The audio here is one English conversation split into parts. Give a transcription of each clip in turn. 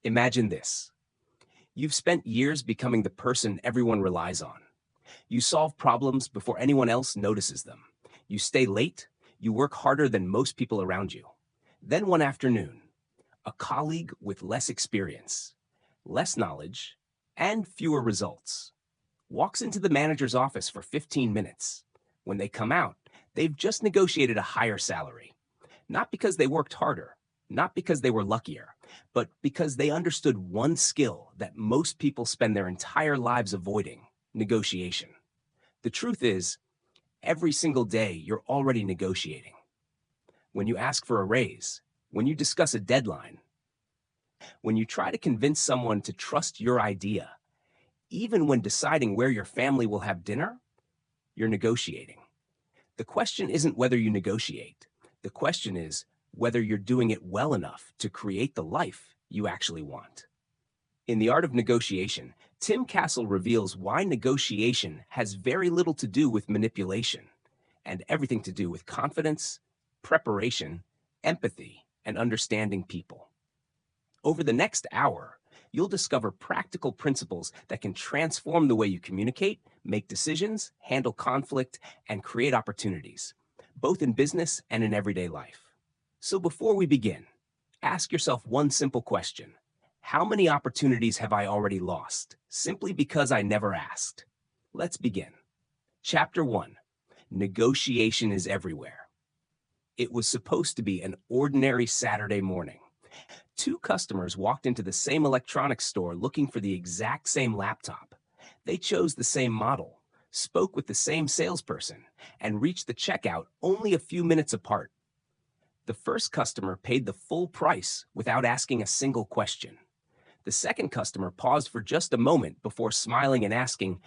Imagine this. You've spent years becoming the person everyone relies on. You solve problems before anyone else notices them. You stay late. You work harder than most people around you. Then one afternoon, a colleague with less experience, less knowledge, and fewer results walks into the manager's office for 15 minutes. When they come out, they've just negotiated a higher salary. Not because they worked harder, not because they were luckier, but because they understood one skill that most people spend their entire lives avoiding: negotiation. The truth is, every single day you're already negotiating. When you ask for a raise, when you discuss a deadline, when you try to convince someone to trust your idea, even when deciding where your family will have dinner, you're negotiating. The question isn't whether you negotiate. The question is whether you're doing it well enough to create the life you actually want. In The Art of Negotiation, Tim Castle reveals why negotiation has very little to do with manipulation and everything to do with confidence, preparation, empathy, and understanding people. Over the next hour, you'll discover practical principles that can transform the way you communicate, make decisions, handle conflict, and create opportunities, both in business and in everyday life. So before we begin, ask yourself one simple question. How many opportunities have I already lost simply because I never asked? Let's begin. Chapter 1. Negotiation is everywhere. It was supposed to be an ordinary Saturday morning. Two customers walked into the same electronics store looking for the exact same laptop. They chose the same model, spoke with the same salesperson, and reached the checkout only a few minutes apart. The first customer paid the full price without asking a single question. The second customer paused for just a moment before smiling and asking,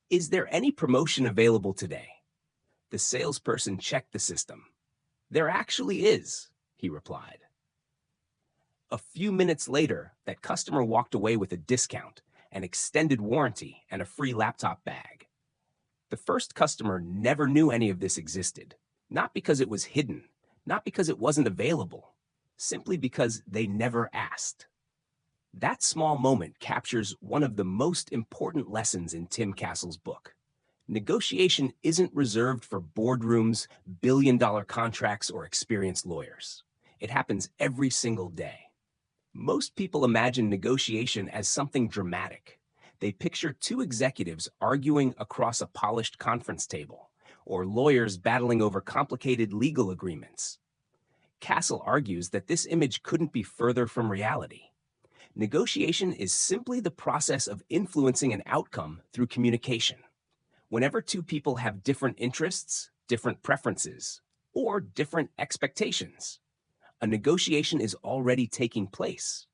"Is there any promotion available today?" The salesperson checked the system. "There actually is," he replied. A few minutes later, that customer walked away with a discount, an extended warranty, and a free laptop bag. The first customer never knew any of this existed, not because it was hidden, not because it wasn't available, simply because they never asked. That small moment captures one of the most important lessons in Tim Castle's book. Negotiation isn't reserved for boardrooms, billion-dollar contracts, or experienced lawyers. It happens every single day. Most people imagine negotiation as something dramatic. They picture two executives arguing across a polished conference table, or lawyers battling over complicated legal agreements. Castle argues that this image couldn't be further from reality. Negotiation is simply the process of influencing an outcome through communication. Whenever two people have different interests, different preferences, or different expectations, a negotiation is already taking place.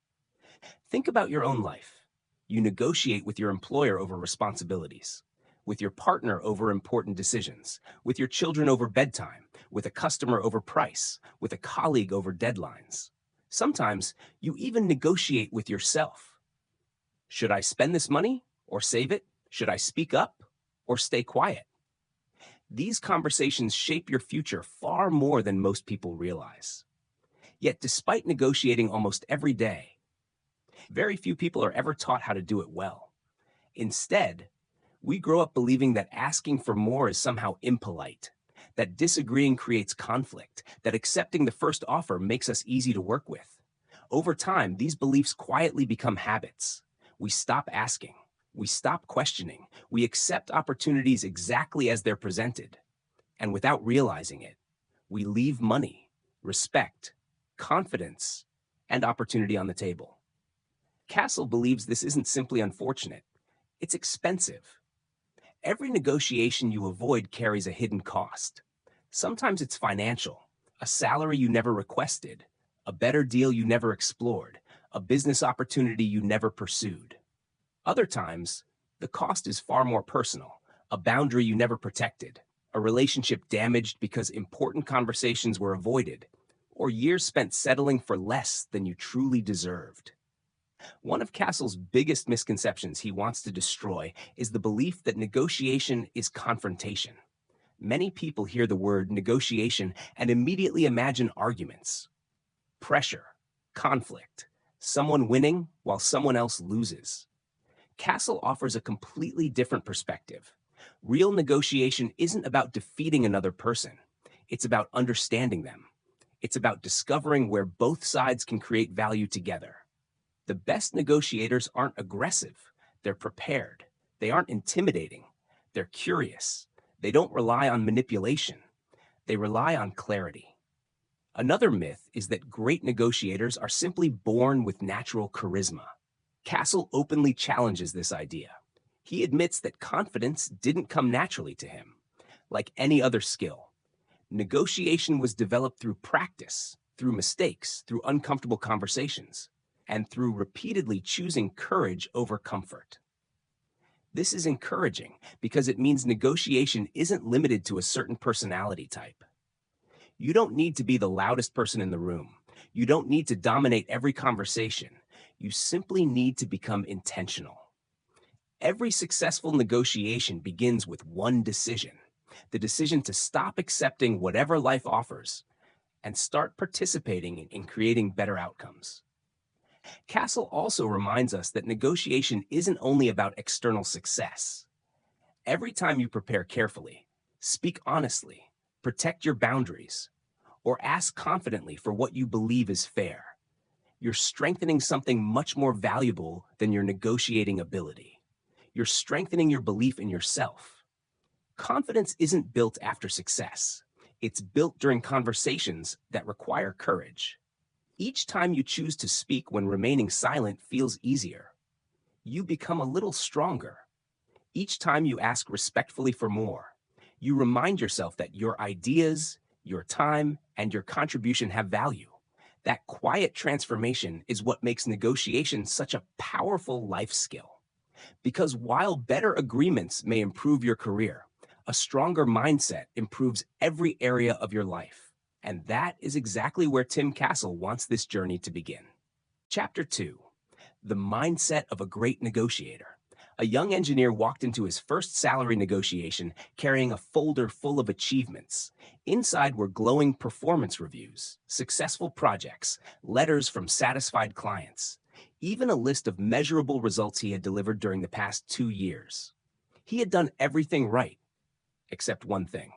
Think about your own life. You negotiate with your employer over responsibilities, with your partner over important decisions, with your children over bedtime, with a customer over price, with a colleague over deadlines. Sometimes you even negotiate with yourself. Should I spend this money or save it? Should I speak up or stay quiet? These conversations shape your future far more than most people realize. Yet despite negotiating almost every day, very few people are ever taught how to do it well. Instead, we grow up believing that asking for more is somehow impolite, that disagreeing creates conflict, that accepting the first offer makes us easy to work with. Over time, these beliefs quietly become habits. We stop asking, we stop questioning, we accept opportunities exactly as they're presented. And without realizing it, we leave money, respect, confidence, and opportunity on the table. Castle believes this isn't simply unfortunate, it's expensive. Every negotiation you avoid carries a hidden cost. Sometimes it's financial, a salary you never requested, a better deal you never explored, a business opportunity you never pursued. Other times, the cost is far more personal, a boundary you never protected, a relationship damaged because important conversations were avoided, or years spent settling for less than you truly deserved. One of Castle's biggest misconceptions he wants to destroy is the belief that negotiation is confrontation. Many people hear the word negotiation and immediately imagine arguments, pressure, conflict, someone winning while someone else loses. Castle offers a completely different perspective. Real negotiation isn't about defeating another person. It's about understanding them. It's about discovering where both sides can create value together. The best negotiators aren't aggressive. They're prepared. They aren't intimidating. They're curious. They don't rely on manipulation. They rely on clarity. Another myth is that great negotiators are simply born with natural charisma. Castle openly challenges this idea. He admits that confidence didn't come naturally to him. Like any other skill, negotiation was developed through practice, through mistakes, through uncomfortable conversations, and through repeatedly choosing courage over comfort. This is encouraging because it means negotiation isn't limited to a certain personality type. You don't need to be the loudest person in the room. You don't need to dominate every conversation. You simply need to become intentional. Every successful negotiation begins with one decision: the decision to stop accepting whatever life offers and start participating in creating better outcomes. Castle also reminds us that negotiation isn't only about external success. Every time you prepare carefully, speak honestly, protect your boundaries, or ask confidently for what you believe is fair, you're strengthening something much more valuable than your negotiating ability. You're strengthening your belief in yourself. Confidence isn't built after success. It's built during conversations that require courage. Each time you choose to speak when remaining silent feels easier, you become a little stronger. Each time you ask respectfully for more, you remind yourself that your ideas, your time, and your contribution have value. That quiet transformation is what makes negotiation such a powerful life skill. Because while better agreements may improve your career, a stronger mindset improves every area of your life. And that is exactly where Tim Castle wants this journey to begin. Chapter 2: The Mindset of a Great Negotiator. A young engineer walked into his first salary negotiation carrying a folder full of achievements. Inside were glowing performance reviews, successful projects, letters from satisfied clients, even a list of measurable results he had delivered during the past 2 years. He had done everything right, except one thing.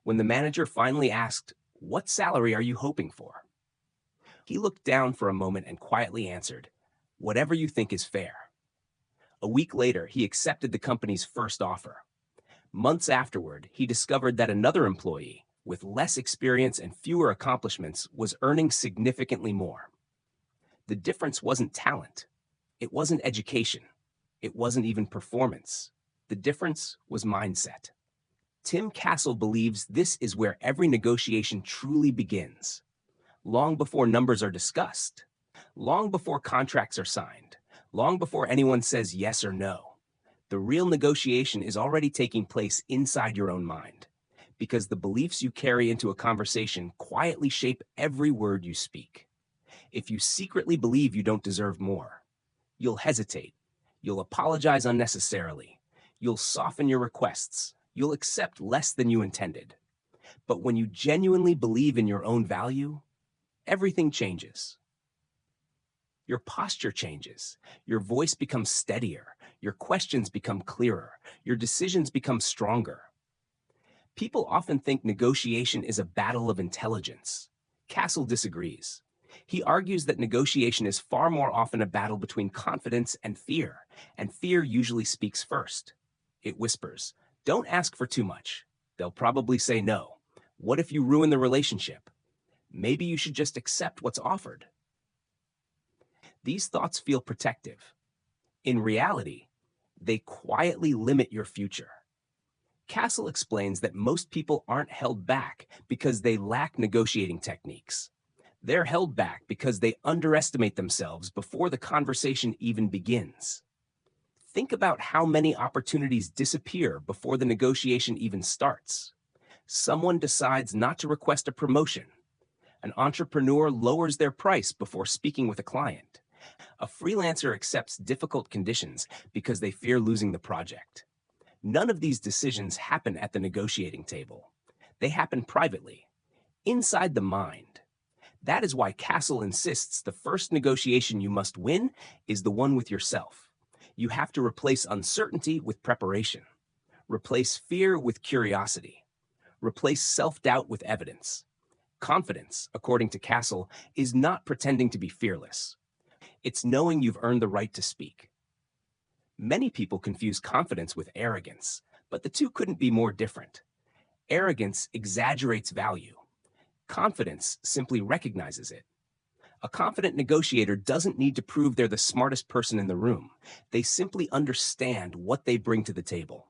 When the manager finally asked, "What salary are you hoping for?" he looked down for a moment and quietly answered, "Whatever you think is fair." A week later, he accepted the company's first offer. Months afterward, he discovered that another employee, with less experience and fewer accomplishments, was earning significantly more. The difference wasn't talent. It wasn't education. It wasn't even performance. The difference was mindset. Tim Castle believes this is where every negotiation truly begins. Long before numbers are discussed, long before contracts are signed, long before anyone says yes or no, the real negotiation is already taking place inside your own mind, because the beliefs you carry into a conversation quietly shape every word you speak. If you secretly believe you don't deserve more, you'll hesitate, you'll apologize unnecessarily, you'll soften your requests, you'll accept less than you intended. But when you genuinely believe in your own value, everything changes. Your posture changes, your voice becomes steadier, your questions become clearer, your decisions become stronger. People often think negotiation is a battle of intelligence. Castle disagrees. He argues that negotiation is far more often a battle between confidence and fear usually speaks first. It whispers, "Don't ask for too much. They'll probably say no. What if you ruin the relationship? Maybe you should just accept what's offered." These thoughts feel protective. In reality, they quietly limit your future. Castle explains that most people aren't held back because they lack negotiating techniques. They're held back because they underestimate themselves before the conversation even begins. Think about how many opportunities disappear before the negotiation even starts. Someone decides not to request a promotion. An entrepreneur lowers their price before speaking with a client. A freelancer accepts difficult conditions because they fear losing the project. None of these decisions happen at the negotiating table. They happen privately, inside the mind. That is why Castle insists the first negotiation you must win is the one with yourself. You have to replace uncertainty with preparation, replace fear with curiosity, replace self-doubt with evidence. Confidence, according to Castle, is not pretending to be fearless. It's knowing you've earned the right to speak. Many people confuse confidence with arrogance, but the two couldn't be more different. Arrogance exaggerates value. Confidence simply recognizes it. A confident negotiator doesn't need to prove they're the smartest person in the room. They simply understand what they bring to the table.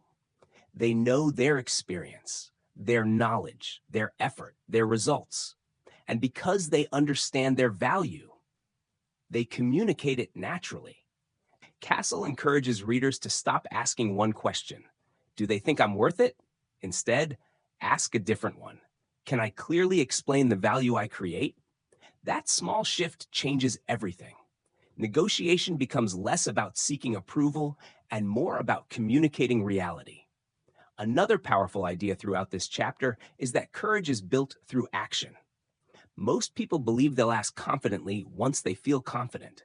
They know their experience, their knowledge, their effort, their results. And because they understand their value, they communicate it naturally. Castle encourages readers to stop asking one question. Do they think I'm worth it? Instead, ask a different one. Can I clearly explain the value I create? That small shift changes everything. Negotiation becomes less about seeking approval and more about communicating reality. Another powerful idea throughout this chapter is that courage is built through action. Most people believe they'll ask confidently once they feel confident.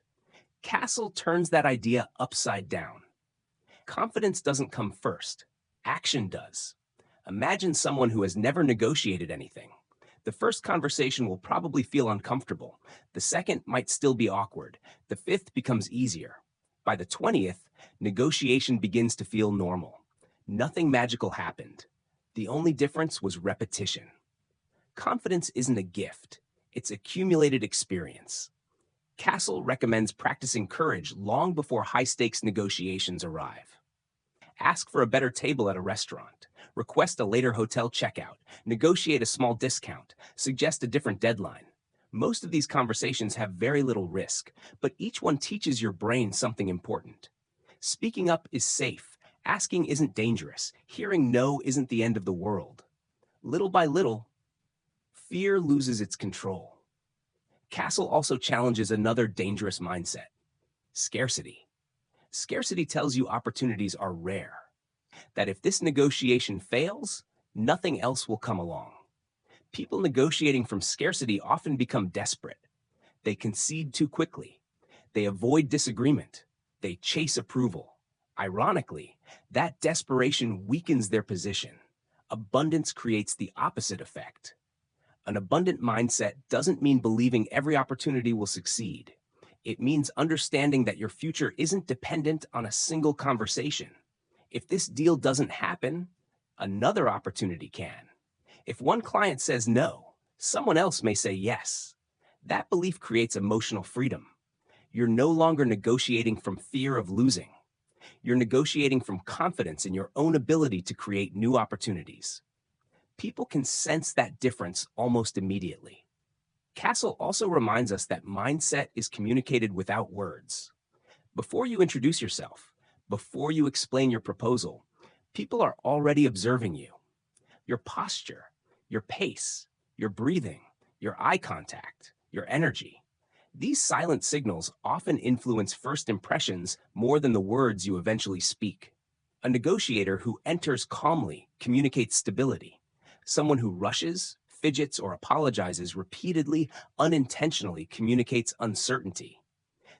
Castle turns that idea upside down. Confidence doesn't come first. Action does. Imagine someone who has never negotiated anything. The first conversation will probably feel uncomfortable. The second might still be awkward. The fifth becomes easier. By the 20th, negotiation begins to feel normal. Nothing magical happened. The only difference was repetition. Confidence isn't a gift. It's accumulated experience. Castle recommends practicing courage long before high-stakes negotiations arrive. Ask for a better table at a restaurant. Request a later hotel checkout. Negotiate a small discount. Suggest a different deadline. Most of these conversations have very little risk, but each one teaches your brain something important. Speaking up is safe. Asking isn't dangerous. Hearing no isn't the end of the world. Little by little, fear loses its control. Castle also challenges another dangerous mindset: scarcity. Scarcity tells you opportunities are rare, that if this negotiation fails, nothing else will come along. People negotiating from scarcity often become desperate. They concede too quickly. They avoid disagreement. They chase approval. Ironically, that desperation weakens their position. Abundance creates the opposite effect. An abundant mindset doesn't mean believing every opportunity will succeed. It means understanding that your future isn't dependent on a single conversation. If this deal doesn't happen, another opportunity can. If one client says no, someone else may say yes. That belief creates emotional freedom. You're no longer negotiating from fear of losing. You're negotiating from confidence in your own ability to create new opportunities. People can sense that difference almost immediately. Castle also reminds us that mindset is communicated without words. Before you introduce yourself, before you explain your proposal, people are already observing you. Your posture, your pace, your breathing, your eye contact, your energy. These silent signals often influence first impressions more than the words you eventually speak. A negotiator who enters calmly communicates stability. Someone who rushes, fidgets, or apologizes repeatedly, unintentionally communicates uncertainty.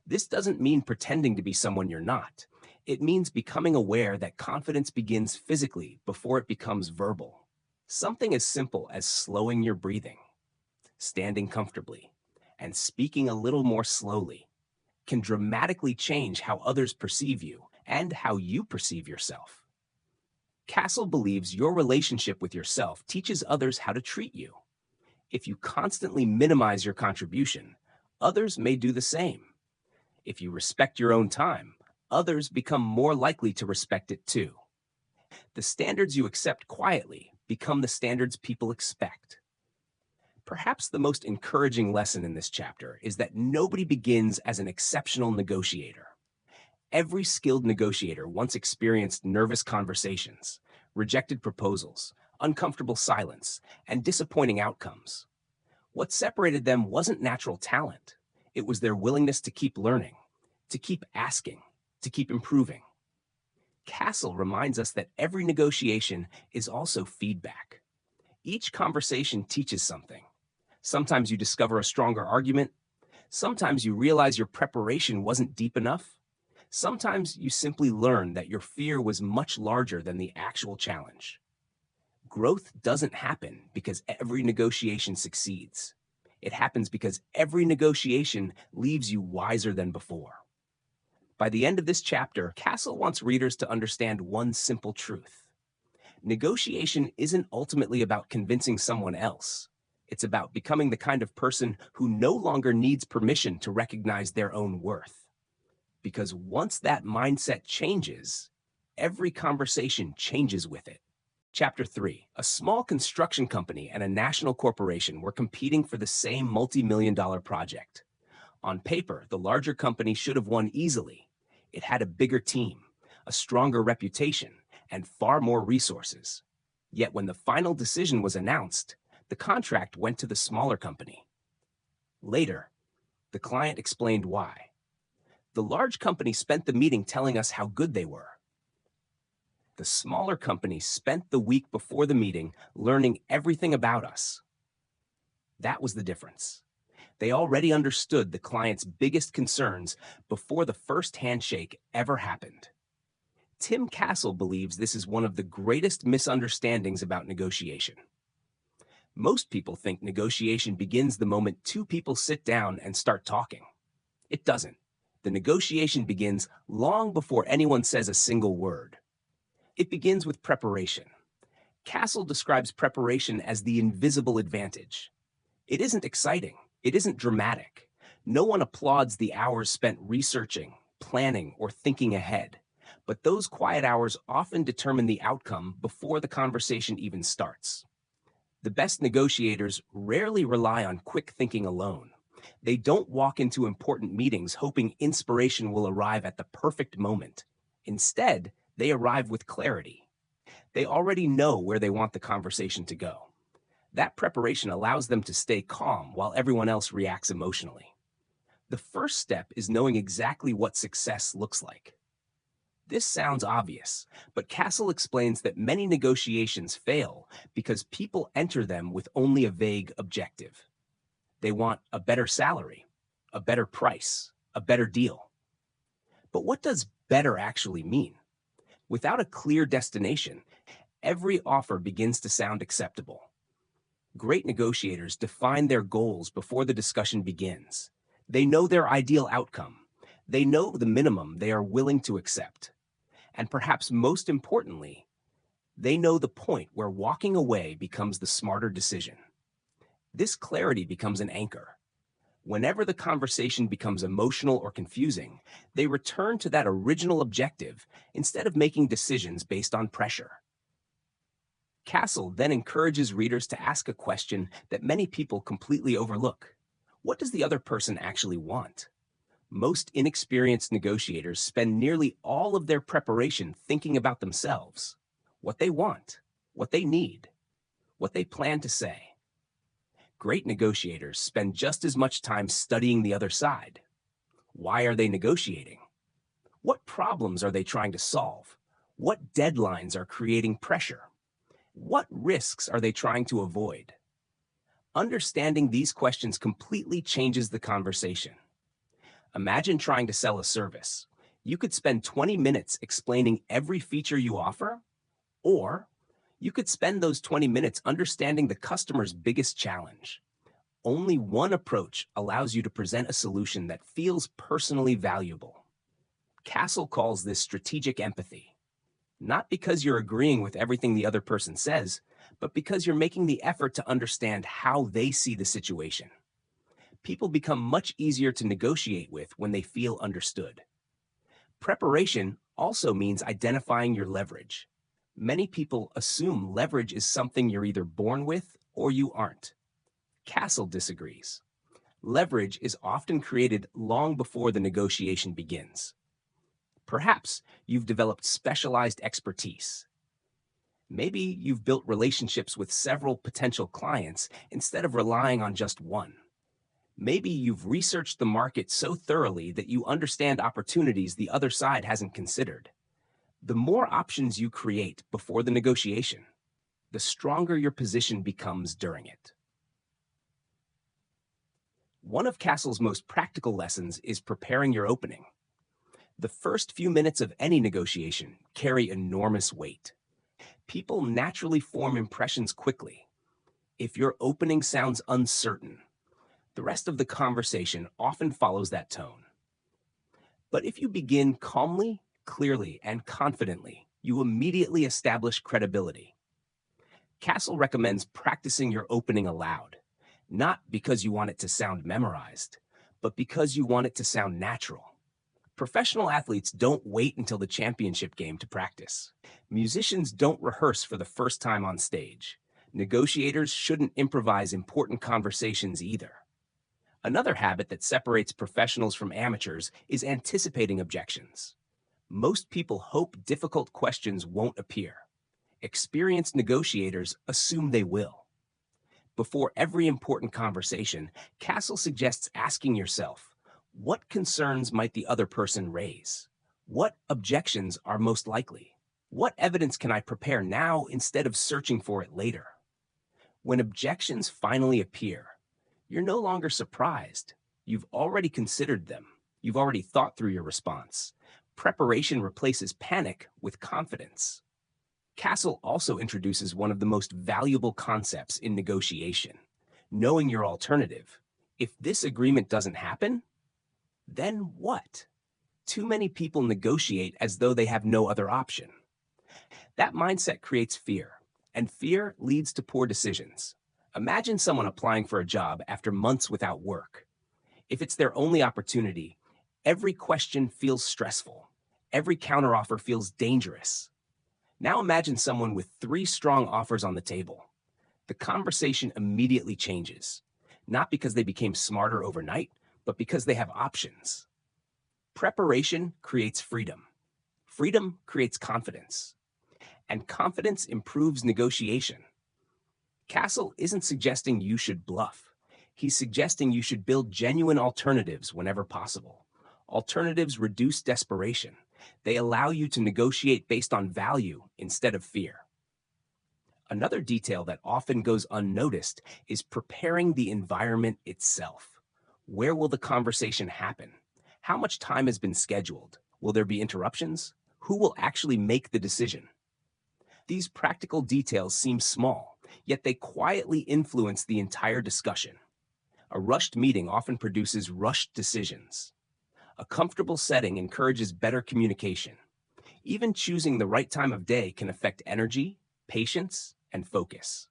This doesn't mean pretending to be someone you're not. It means becoming aware that confidence begins physically before it becomes verbal. Something as simple as slowing your breathing, standing comfortably, and speaking a little more slowly can dramatically change how others perceive you and how you perceive yourself. Castle believes your relationship with yourself teaches others how to treat you. If you constantly minimize your contribution, others may do the same. If you respect your own time, others become more likely to respect it too. The standards you accept quietly become the standards people expect. Perhaps the most encouraging lesson in this chapter is that nobody begins as an exceptional negotiator. Every skilled negotiator once experienced nervous conversations, rejected proposals, uncomfortable silence, and disappointing outcomes. What separated them wasn't natural talent. It was their willingness to keep learning, to keep asking, to keep improving. Castle reminds us that every negotiation is also feedback. Each conversation teaches something. Sometimes you discover a stronger argument. Sometimes you realize your preparation wasn't deep enough. Sometimes you simply learn that your fear was much larger than the actual challenge. Growth doesn't happen because every negotiation succeeds. It happens because every negotiation leaves you wiser than before. By the end of this chapter, Castle wants readers to understand one simple truth. Negotiation isn't ultimately about convincing someone else. It's about becoming the kind of person who no longer needs permission to recognize their own worth. Because once that mindset changes, every conversation changes with it. Chapter 3. A small construction company and a national corporation were competing for the same multi-million-dollar project. On paper, the larger company should have won easily. It had a bigger team, a stronger reputation, and far more resources. Yet when the final decision was announced, the contract went to the smaller company. Later, the client explained why. The large company spent the meeting telling us how good they were. The smaller company spent the week before the meeting learning everything about us. That was the difference. They already understood the client's biggest concerns before the first handshake ever happened. Tim Castle believes this is one of the greatest misunderstandings about negotiation. Most people think negotiation begins the moment two people sit down and start talking. It doesn't. The negotiation begins long before anyone says a single word. It begins with preparation. Castle describes preparation as the invisible advantage. It isn't exciting. It isn't dramatic. No one applauds the hours spent researching, planning, or thinking ahead. But those quiet hours often determine the outcome before the conversation even starts. The best negotiators rarely rely on quick thinking alone. They don't walk into important meetings hoping inspiration will arrive at the perfect moment. Instead, they arrive with clarity. They already know where they want the conversation to go. That preparation allows them to stay calm while everyone else reacts emotionally. The first step is knowing exactly what success looks like. This sounds obvious, but Castle explains that many negotiations fail because people enter them with only a vague objective. They want a better salary, a better price, a better deal. But what does better actually mean? Without a clear destination, every offer begins to sound acceptable. Great negotiators define their goals before the discussion begins. They know their ideal outcome. They know the minimum they are willing to accept. And perhaps most importantly, they know the point where walking away becomes the smarter decision. This clarity becomes an anchor. Whenever the conversation becomes emotional or confusing, they return to that original objective instead of making decisions based on pressure. Castle then encourages readers to ask a question that many people completely overlook. What does the other person actually want? Most inexperienced negotiators spend nearly all of their preparation thinking about themselves, what they want, what they need, what they plan to say. Great negotiators spend just as much time studying the other side. Why are they negotiating? What problems are they trying to solve? What deadlines are creating pressure? What risks are they trying to avoid? Understanding these questions completely changes the conversation. Imagine trying to sell a service. You could spend 20 minutes explaining every feature you offer, or you could spend those 20 minutes understanding the customer's biggest challenge. Only one approach allows you to present a solution that feels personally valuable. Castle calls this strategic empathy. Not because you're agreeing with everything the other person says, but because you're making the effort to understand how they see the situation. People become much easier to negotiate with when they feel understood. Preparation also means identifying your leverage. Many people assume leverage is something you're either born with or you aren't. Castle disagrees. Leverage is often created long before the negotiation begins. Perhaps you've developed specialized expertise. Maybe you've built relationships with several potential clients instead of relying on just one. Maybe you've researched the market so thoroughly that you understand opportunities the other side hasn't considered. The more options you create before the negotiation, the stronger your position becomes during it. One of Castle's most practical lessons is preparing your opening. The first few minutes of any negotiation carry enormous weight. People naturally form impressions quickly. If your opening sounds uncertain, the rest of the conversation often follows that tone. But if you begin calmly, clearly, and confidently, you immediately establish credibility. Castle recommends practicing your opening aloud, not because you want it to sound memorized, but because you want it to sound natural. Professional athletes don't wait until the championship game to practice. Musicians don't rehearse for the first time on stage. Negotiators shouldn't improvise important conversations either. Another habit that separates professionals from amateurs is anticipating objections. Most people hope difficult questions won't appear. Experienced negotiators assume they will. Before every important conversation, Castle suggests asking yourself, what concerns might the other person raise? What objections are most likely? What evidence can I prepare now instead of searching for it later? When objections finally appear, you're no longer surprised. You've already considered them. You've already thought through your response. Preparation replaces panic with confidence. Castle also introduces one of the most valuable concepts in negotiation, knowing your alternative. If this agreement doesn't happen, then what? Too many people negotiate as though they have no other option. That mindset creates fear, and fear leads to poor decisions. Imagine someone applying for a job after months without work. If it's their only opportunity, every question feels stressful. Every counteroffer feels dangerous. Now imagine someone with 3 strong offers on the table. The conversation immediately changes, not because they became smarter overnight, but because they have options. Preparation creates freedom. Freedom creates confidence. And confidence improves negotiation. Castle isn't suggesting you should bluff. He's suggesting you should build genuine alternatives whenever possible. Alternatives reduce desperation. They allow you to negotiate based on value instead of fear. Another detail that often goes unnoticed is preparing the environment itself. Where will the conversation happen? How much time has been scheduled? Will there be interruptions? Who will actually make the decision? These practical details seem small, yet they quietly influence the entire discussion. A rushed meeting often produces rushed decisions. A comfortable setting encourages better communication. Even choosing the right time of day can affect energy, patience, and focus.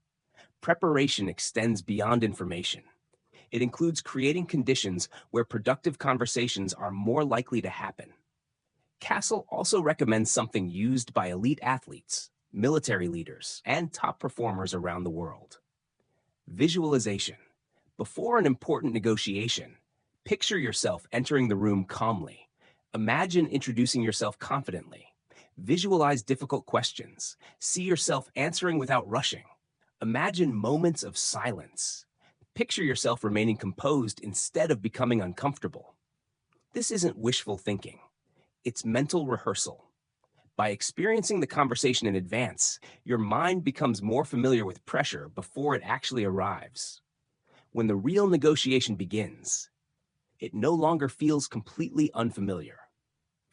Preparation extends beyond information. It includes creating conditions where productive conversations are more likely to happen. Castle also recommends something used by elite athletes, military leaders, and top performers around the world. Visualization. Before an important negotiation, picture yourself entering the room calmly. Imagine introducing yourself confidently. Visualize difficult questions. See yourself answering without rushing. Imagine moments of silence. Picture yourself remaining composed instead of becoming uncomfortable. This isn't wishful thinking. It's mental rehearsal. By experiencing the conversation in advance, your mind becomes more familiar with pressure before it actually arrives. When the real negotiation begins, it no longer feels completely unfamiliar.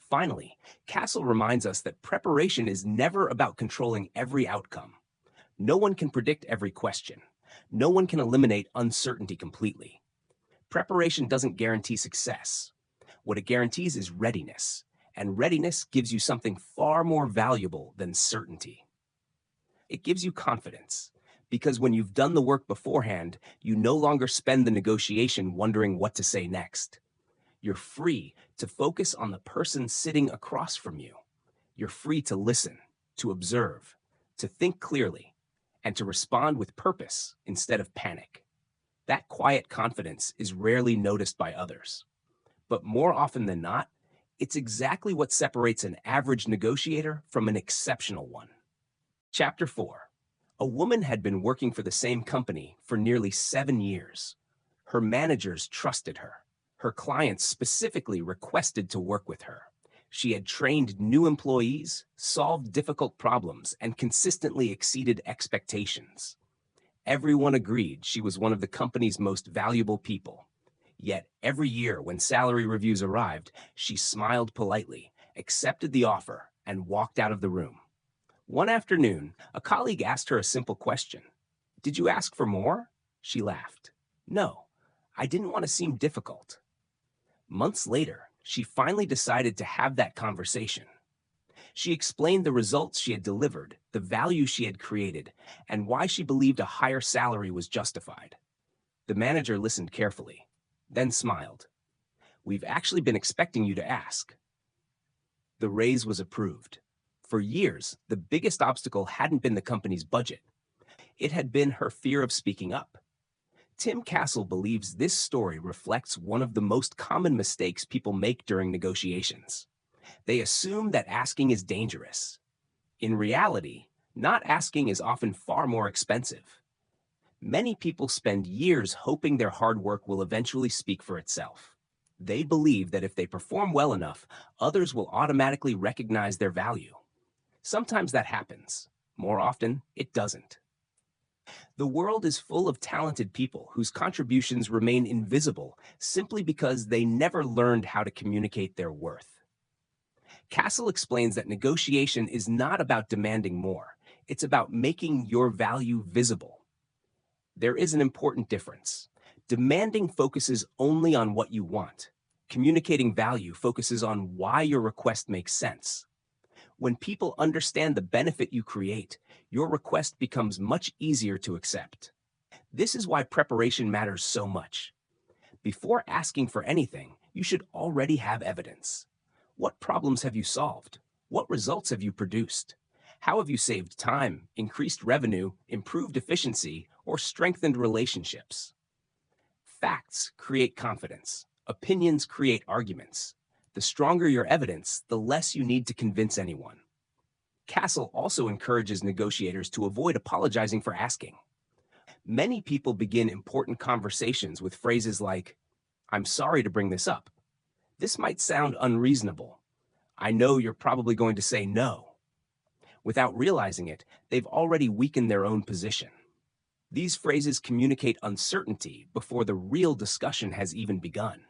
Finally, Castle reminds us that preparation is never about controlling every outcome. No one can predict every question. No one can eliminate uncertainty completely. Preparation doesn't guarantee success. What it guarantees is readiness, and readiness gives you something far more valuable than certainty. It gives you confidence, because when you've done the work beforehand, you no longer spend the negotiation wondering what to say next. You're free to focus on the person sitting across from you. You're free to listen, to observe, to think clearly, and to respond with purpose instead of panic. That quiet confidence is rarely noticed by others. But more often than not, it's exactly what separates an average negotiator from an exceptional one. Chapter 4. A woman had been working for the same company for nearly 7 years. Her managers trusted her. Her clients specifically requested to work with her. She had trained new employees, solved difficult problems, and consistently exceeded expectations. Everyone agreed she was one of the company's most valuable people. Yet every year when salary reviews arrived, she smiled politely, accepted the offer, and walked out of the room. One afternoon, a colleague asked her a simple question. "Did you ask for more?" She laughed. "No, I didn't want to seem difficult." Months later, she finally decided to have that conversation. She explained the results she had delivered, the value she had created, and why she believed a higher salary was justified. The manager listened carefully, then smiled. "We've actually been expecting you to ask." The raise was approved. For years, the biggest obstacle hadn't been the company's budget. It had been her fear of speaking up. Tim Castle believes this story reflects one of the most common mistakes people make during negotiations. They assume that asking is dangerous. In reality, not asking is often far more expensive. Many people spend years hoping their hard work will eventually speak for itself. They believe that if they perform well enough, others will automatically recognize their value. Sometimes that happens. More often, it doesn't. The world is full of talented people whose contributions remain invisible simply because they never learned how to communicate their worth. Castle explains that negotiation is not about demanding more. It's about making your value visible. There is an important difference. Demanding focuses only on what you want. Communicating value focuses on why your request makes sense. When people understand the benefit you create, your request becomes much easier to accept. This is why preparation matters so much. Before asking for anything, you should already have evidence. What problems have you solved? What results have you produced? How have you saved time, increased revenue, improved efficiency, or strengthened relationships? Facts create confidence. Opinions create arguments. The stronger your evidence, the less you need to convince anyone. Castle also encourages negotiators to avoid apologizing for asking. Many people begin important conversations with phrases like, "I'm sorry to bring this up. This might sound unreasonable. I know you're probably going to say no." Without realizing it, they've already weakened their own position. These phrases communicate uncertainty before the real discussion has even begun.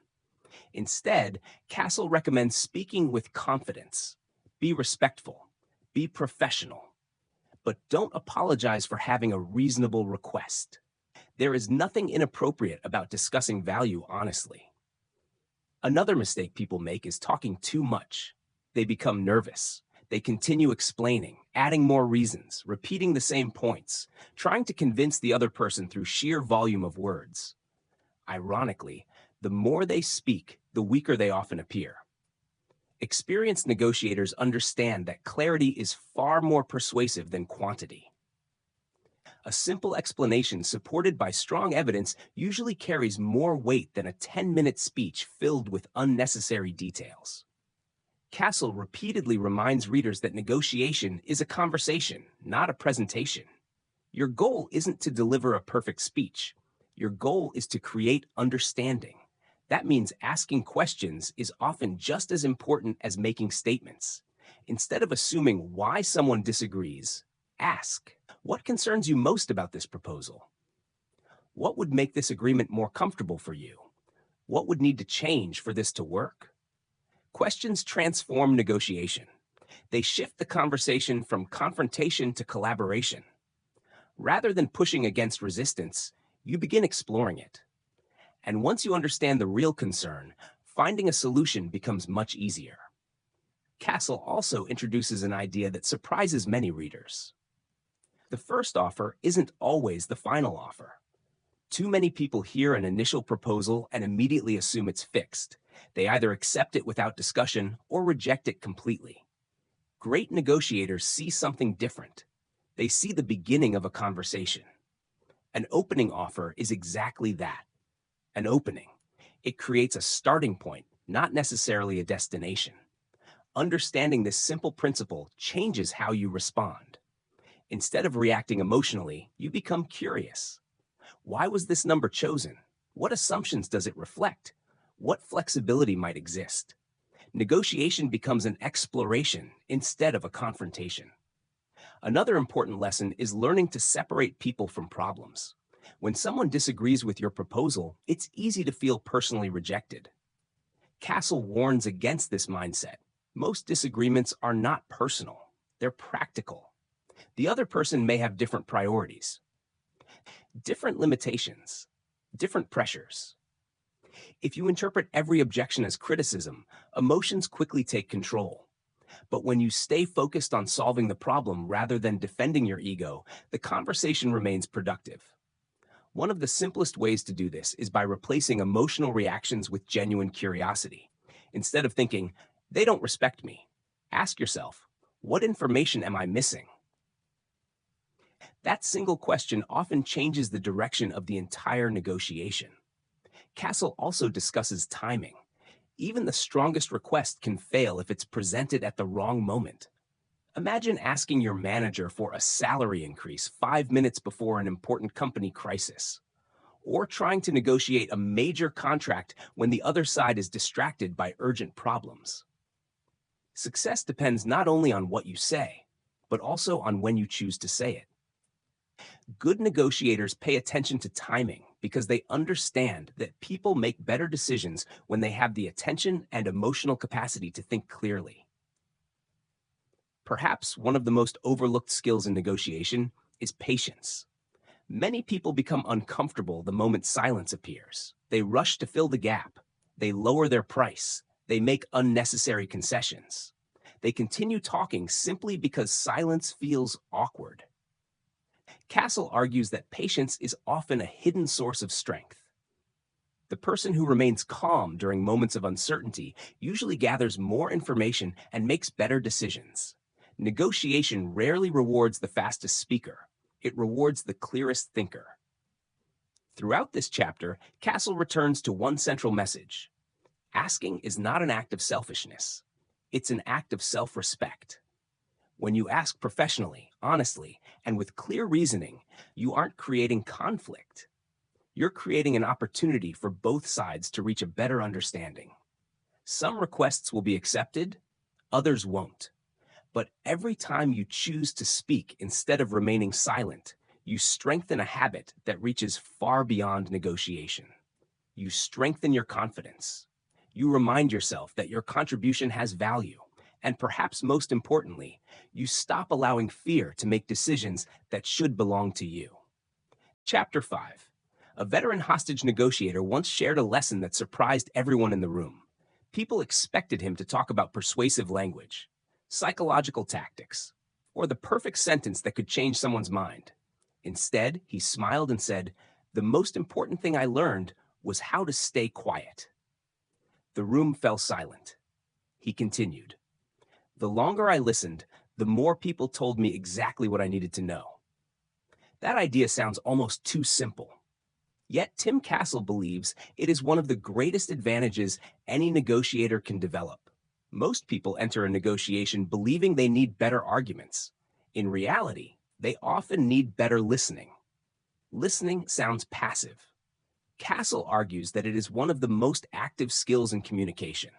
Instead, Castle recommends speaking with confidence. Be respectful. Be professional. But don't apologize for having a reasonable request. There is nothing inappropriate about discussing value honestly. Another mistake people make is talking too much. They become nervous. They continue explaining, adding more reasons, repeating the same points, trying to convince the other person through sheer volume of words. Ironically, the more they speak, the weaker they often appear. Experienced negotiators understand that clarity is far more persuasive than quantity. A simple explanation supported by strong evidence usually carries more weight than a 10-minute speech filled with unnecessary details. Castle repeatedly reminds readers that negotiation is a conversation, not a presentation. Your goal isn't to deliver a perfect speech. Your goal is to create understanding. That means asking questions is often just as important as making statements. Instead of assuming why someone disagrees, ask, "What concerns you most about this proposal? What would make this agreement more comfortable for you? What would need to change for this to work?" Questions transform negotiation. They shift the conversation from confrontation to collaboration. Rather than pushing against resistance, you begin exploring it. And once you understand the real concern, finding a solution becomes much easier. Castle also introduces an idea that surprises many readers. The first offer isn't always the final offer. Too many people hear an initial proposal and immediately assume it's fixed. They either accept it without discussion or reject it completely. Great negotiators see something different. They see the beginning of a conversation. An opening offer is exactly that. An opening. It creates a starting point, not necessarily a destination. Understanding this simple principle changes how you respond. Instead of reacting emotionally, you become curious. Why was this number chosen? What assumptions does it reflect? What flexibility might exist? Negotiation becomes an exploration instead of a confrontation. Another important lesson is learning to separate people from problems. When someone disagrees with your proposal, it's easy to feel personally rejected. Castle warns against this mindset. Most disagreements are not personal, they're practical. The other person may have different priorities, different limitations, different pressures. If you interpret every objection as criticism, emotions quickly take control. But when you stay focused on solving the problem rather than defending your ego, the conversation remains productive. One of the simplest ways to do this is by replacing emotional reactions with genuine curiosity. Instead of thinking, they don't respect me, ask yourself, what information am I missing? That single question often changes the direction of the entire negotiation. Castle also discusses timing. Even the strongest request can fail if it's presented at the wrong moment. Imagine asking your manager for a salary increase 5 minutes before an important company crisis, or trying to negotiate a major contract when the other side is distracted by urgent problems. Success depends not only on what you say, but also on when you choose to say it. Good negotiators pay attention to timing because they understand that people make better decisions when they have the attention and emotional capacity to think clearly. Perhaps one of the most overlooked skills in negotiation is patience. Many people become uncomfortable the moment silence appears. They rush to fill the gap. They lower their price. They make unnecessary concessions. They continue talking simply because silence feels awkward. Castle argues that patience is often a hidden source of strength. The person who remains calm during moments of uncertainty usually gathers more information and makes better decisions. Negotiation rarely rewards the fastest speaker. It rewards the clearest thinker. Throughout this chapter, Castle returns to one central message. Asking is not an act of selfishness. It's an act of self-respect. When you ask professionally, honestly, and with clear reasoning, you aren't creating conflict. You're creating an opportunity for both sides to reach a better understanding. Some requests will be accepted, others won't. But every time you choose to speak instead of remaining silent, you strengthen a habit that reaches far beyond negotiation. You strengthen your confidence. You remind yourself that your contribution has value. And perhaps most importantly, you stop allowing fear to make decisions that should belong to you. Chapter 5. A veteran hostage negotiator once shared a lesson that surprised everyone in the room. People expected him to talk about persuasive language, psychological tactics, or the perfect sentence that could change someone's mind. Instead, he smiled and said, "The most important thing I learned was how to stay quiet." The room fell silent. He continued, "The longer I listened, the more people told me exactly what I needed to know." That idea sounds almost too simple. Yet Tim Castle believes it is one of the greatest advantages any negotiator can develop. Most people enter a negotiation believing they need better arguments. In reality, they often need better listening. Listening sounds passive. Castle argues that it is one of the most active skills in communication.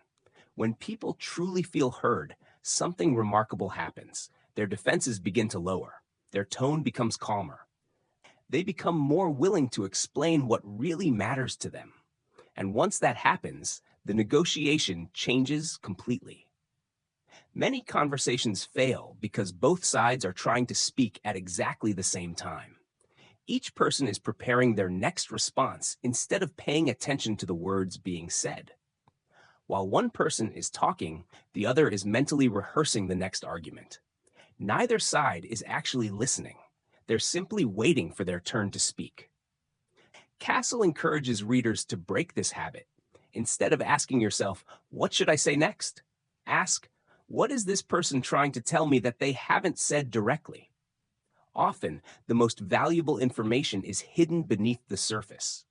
When people truly feel heard, something remarkable happens. Their defenses begin to lower. Their tone becomes calmer. They become more willing to explain what really matters to them. And once that happens, the negotiation changes completely. Many conversations fail because both sides are trying to speak at exactly the same time. Each person is preparing their next response instead of paying attention to the words being said. While one person is talking, the other is mentally rehearsing the next argument. Neither side is actually listening. They're simply waiting for their turn to speak. Castle encourages readers to break this habit. Instead of asking yourself, "What should I say next?" ask, "What is this person trying to tell me that they haven't said directly?" Often, the most valuable information is hidden beneath the surface.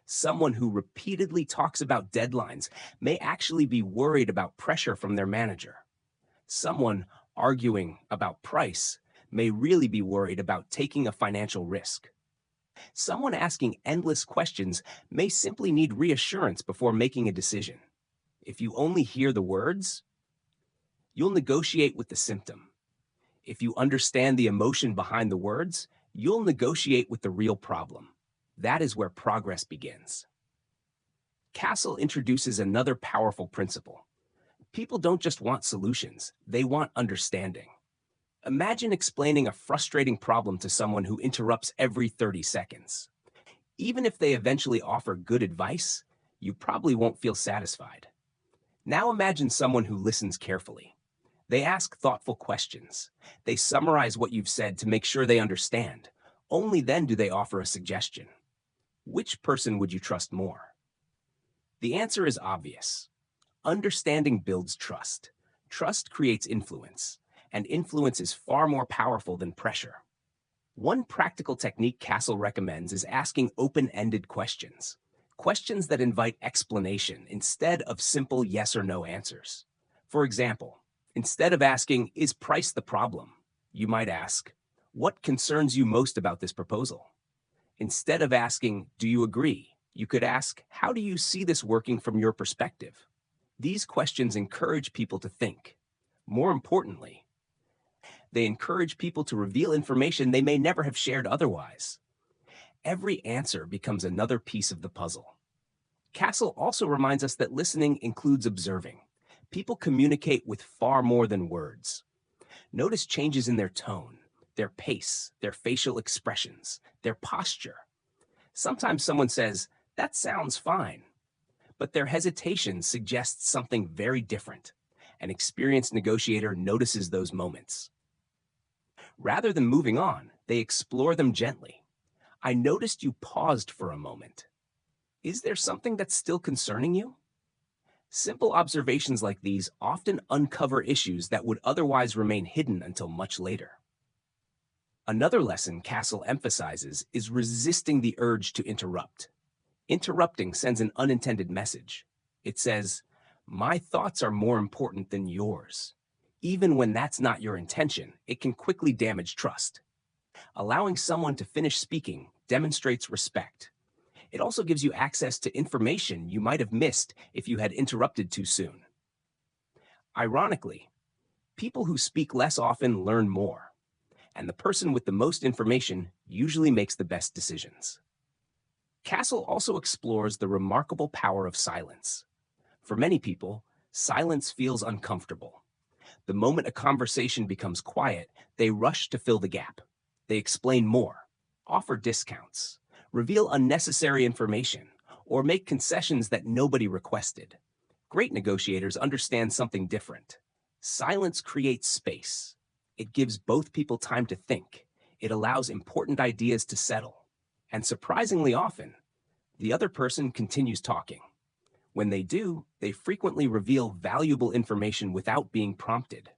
Someone who repeatedly talks about deadlines may actually be worried about pressure from their manager. Someone arguing about price may really be worried about taking a financial risk. Someone asking endless questions may simply need reassurance before making a decision. If you only hear the words, you'll negotiate with the symptom. If you understand the emotion behind the words, you'll negotiate with the real problem. That is where progress begins. Castle introduces another powerful principle. People don't just want solutions, they want understanding. Imagine explaining a frustrating problem to someone who interrupts every 30 seconds. Even if they eventually offer good advice, you probably won't feel satisfied. Now imagine someone who listens carefully. They ask thoughtful questions. They summarize what you've said to make sure they understand. Only then do they offer a suggestion. Which person would you trust more? The answer is obvious. Understanding builds trust. Trust creates influence, and influence is far more powerful than pressure. One practical technique Castle recommends is asking open-ended questions. Questions that invite explanation instead of simple yes or no answers. For example, instead of asking, "Is price the problem?" you might ask, "What concerns you most about this proposal?" Instead of asking, "Do you agree?" you could ask, "How do you see this working from your perspective?" These questions encourage people to think. More importantly, they encourage people to reveal information they may never have shared otherwise. Every answer becomes another piece of the puzzle. Castle also reminds us that listening includes observing. People communicate with far more than words. Notice changes in their tone, their pace, their facial expressions, their posture. Sometimes someone says, "That sounds fine," but their hesitation suggests something very different. An experienced negotiator notices those moments. Rather than moving on, they explore them gently. "I noticed you paused for a moment. Is there something that's still concerning you?" Simple observations like these often uncover issues that would otherwise remain hidden until much later. Another lesson Castle emphasizes is resisting the urge to interrupt. Interrupting sends an unintended message. It says, "My thoughts are more important than yours." Even when that's not your intention, it can quickly damage trust. Allowing someone to finish speaking demonstrates respect. It also gives you access to information you might have missed if you had interrupted too soon. Ironically, people who speak less often learn more, and the person with the most information usually makes the best decisions. Castle also explores the remarkable power of silence. For many people, silence feels uncomfortable. The moment a conversation becomes quiet, they rush to fill the gap. They explain more, offer discounts, reveal unnecessary information, or make concessions that nobody requested. Great negotiators understand something different. Silence creates space. It gives both people time to think. It allows important ideas to settle. And surprisingly often, the other person continues talking. When they do, they frequently reveal valuable information without being prompted.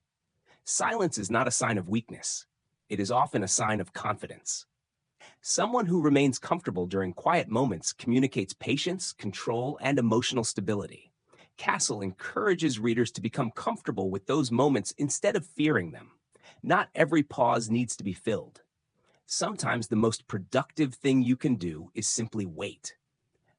Silence is not a sign of weakness. It is often a sign of confidence. Someone who remains comfortable during quiet moments communicates patience, control, and emotional stability. Castle encourages readers to become comfortable with those moments instead of fearing them. Not every pause needs to be filled. Sometimes the most productive thing you can do is simply wait.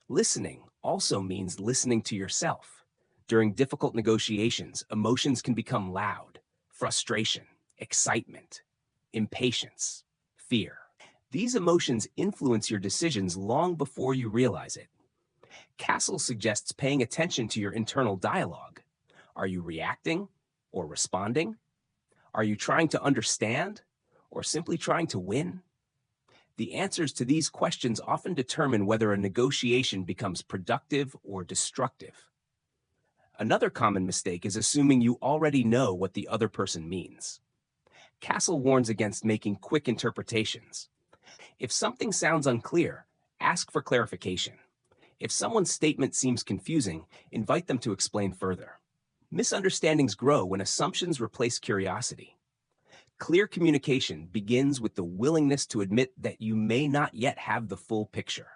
Listening also means listening to yourself. During difficult negotiations, emotions can become loud: frustration, excitement, impatience, fear. These emotions influence your decisions long before you realize it. Castle suggests paying attention to your internal dialogue. Are you reacting or responding? Are you trying to understand or simply trying to win? The answers to these questions often determine whether a negotiation becomes productive or destructive. Another common mistake is assuming you already know what the other person means. Castle warns against making quick interpretations. If something sounds unclear, ask for clarification. If someone's statement seems confusing, invite them to explain further. Misunderstandings grow when assumptions replace curiosity. Clear communication begins with the willingness to admit that you may not yet have the full picture.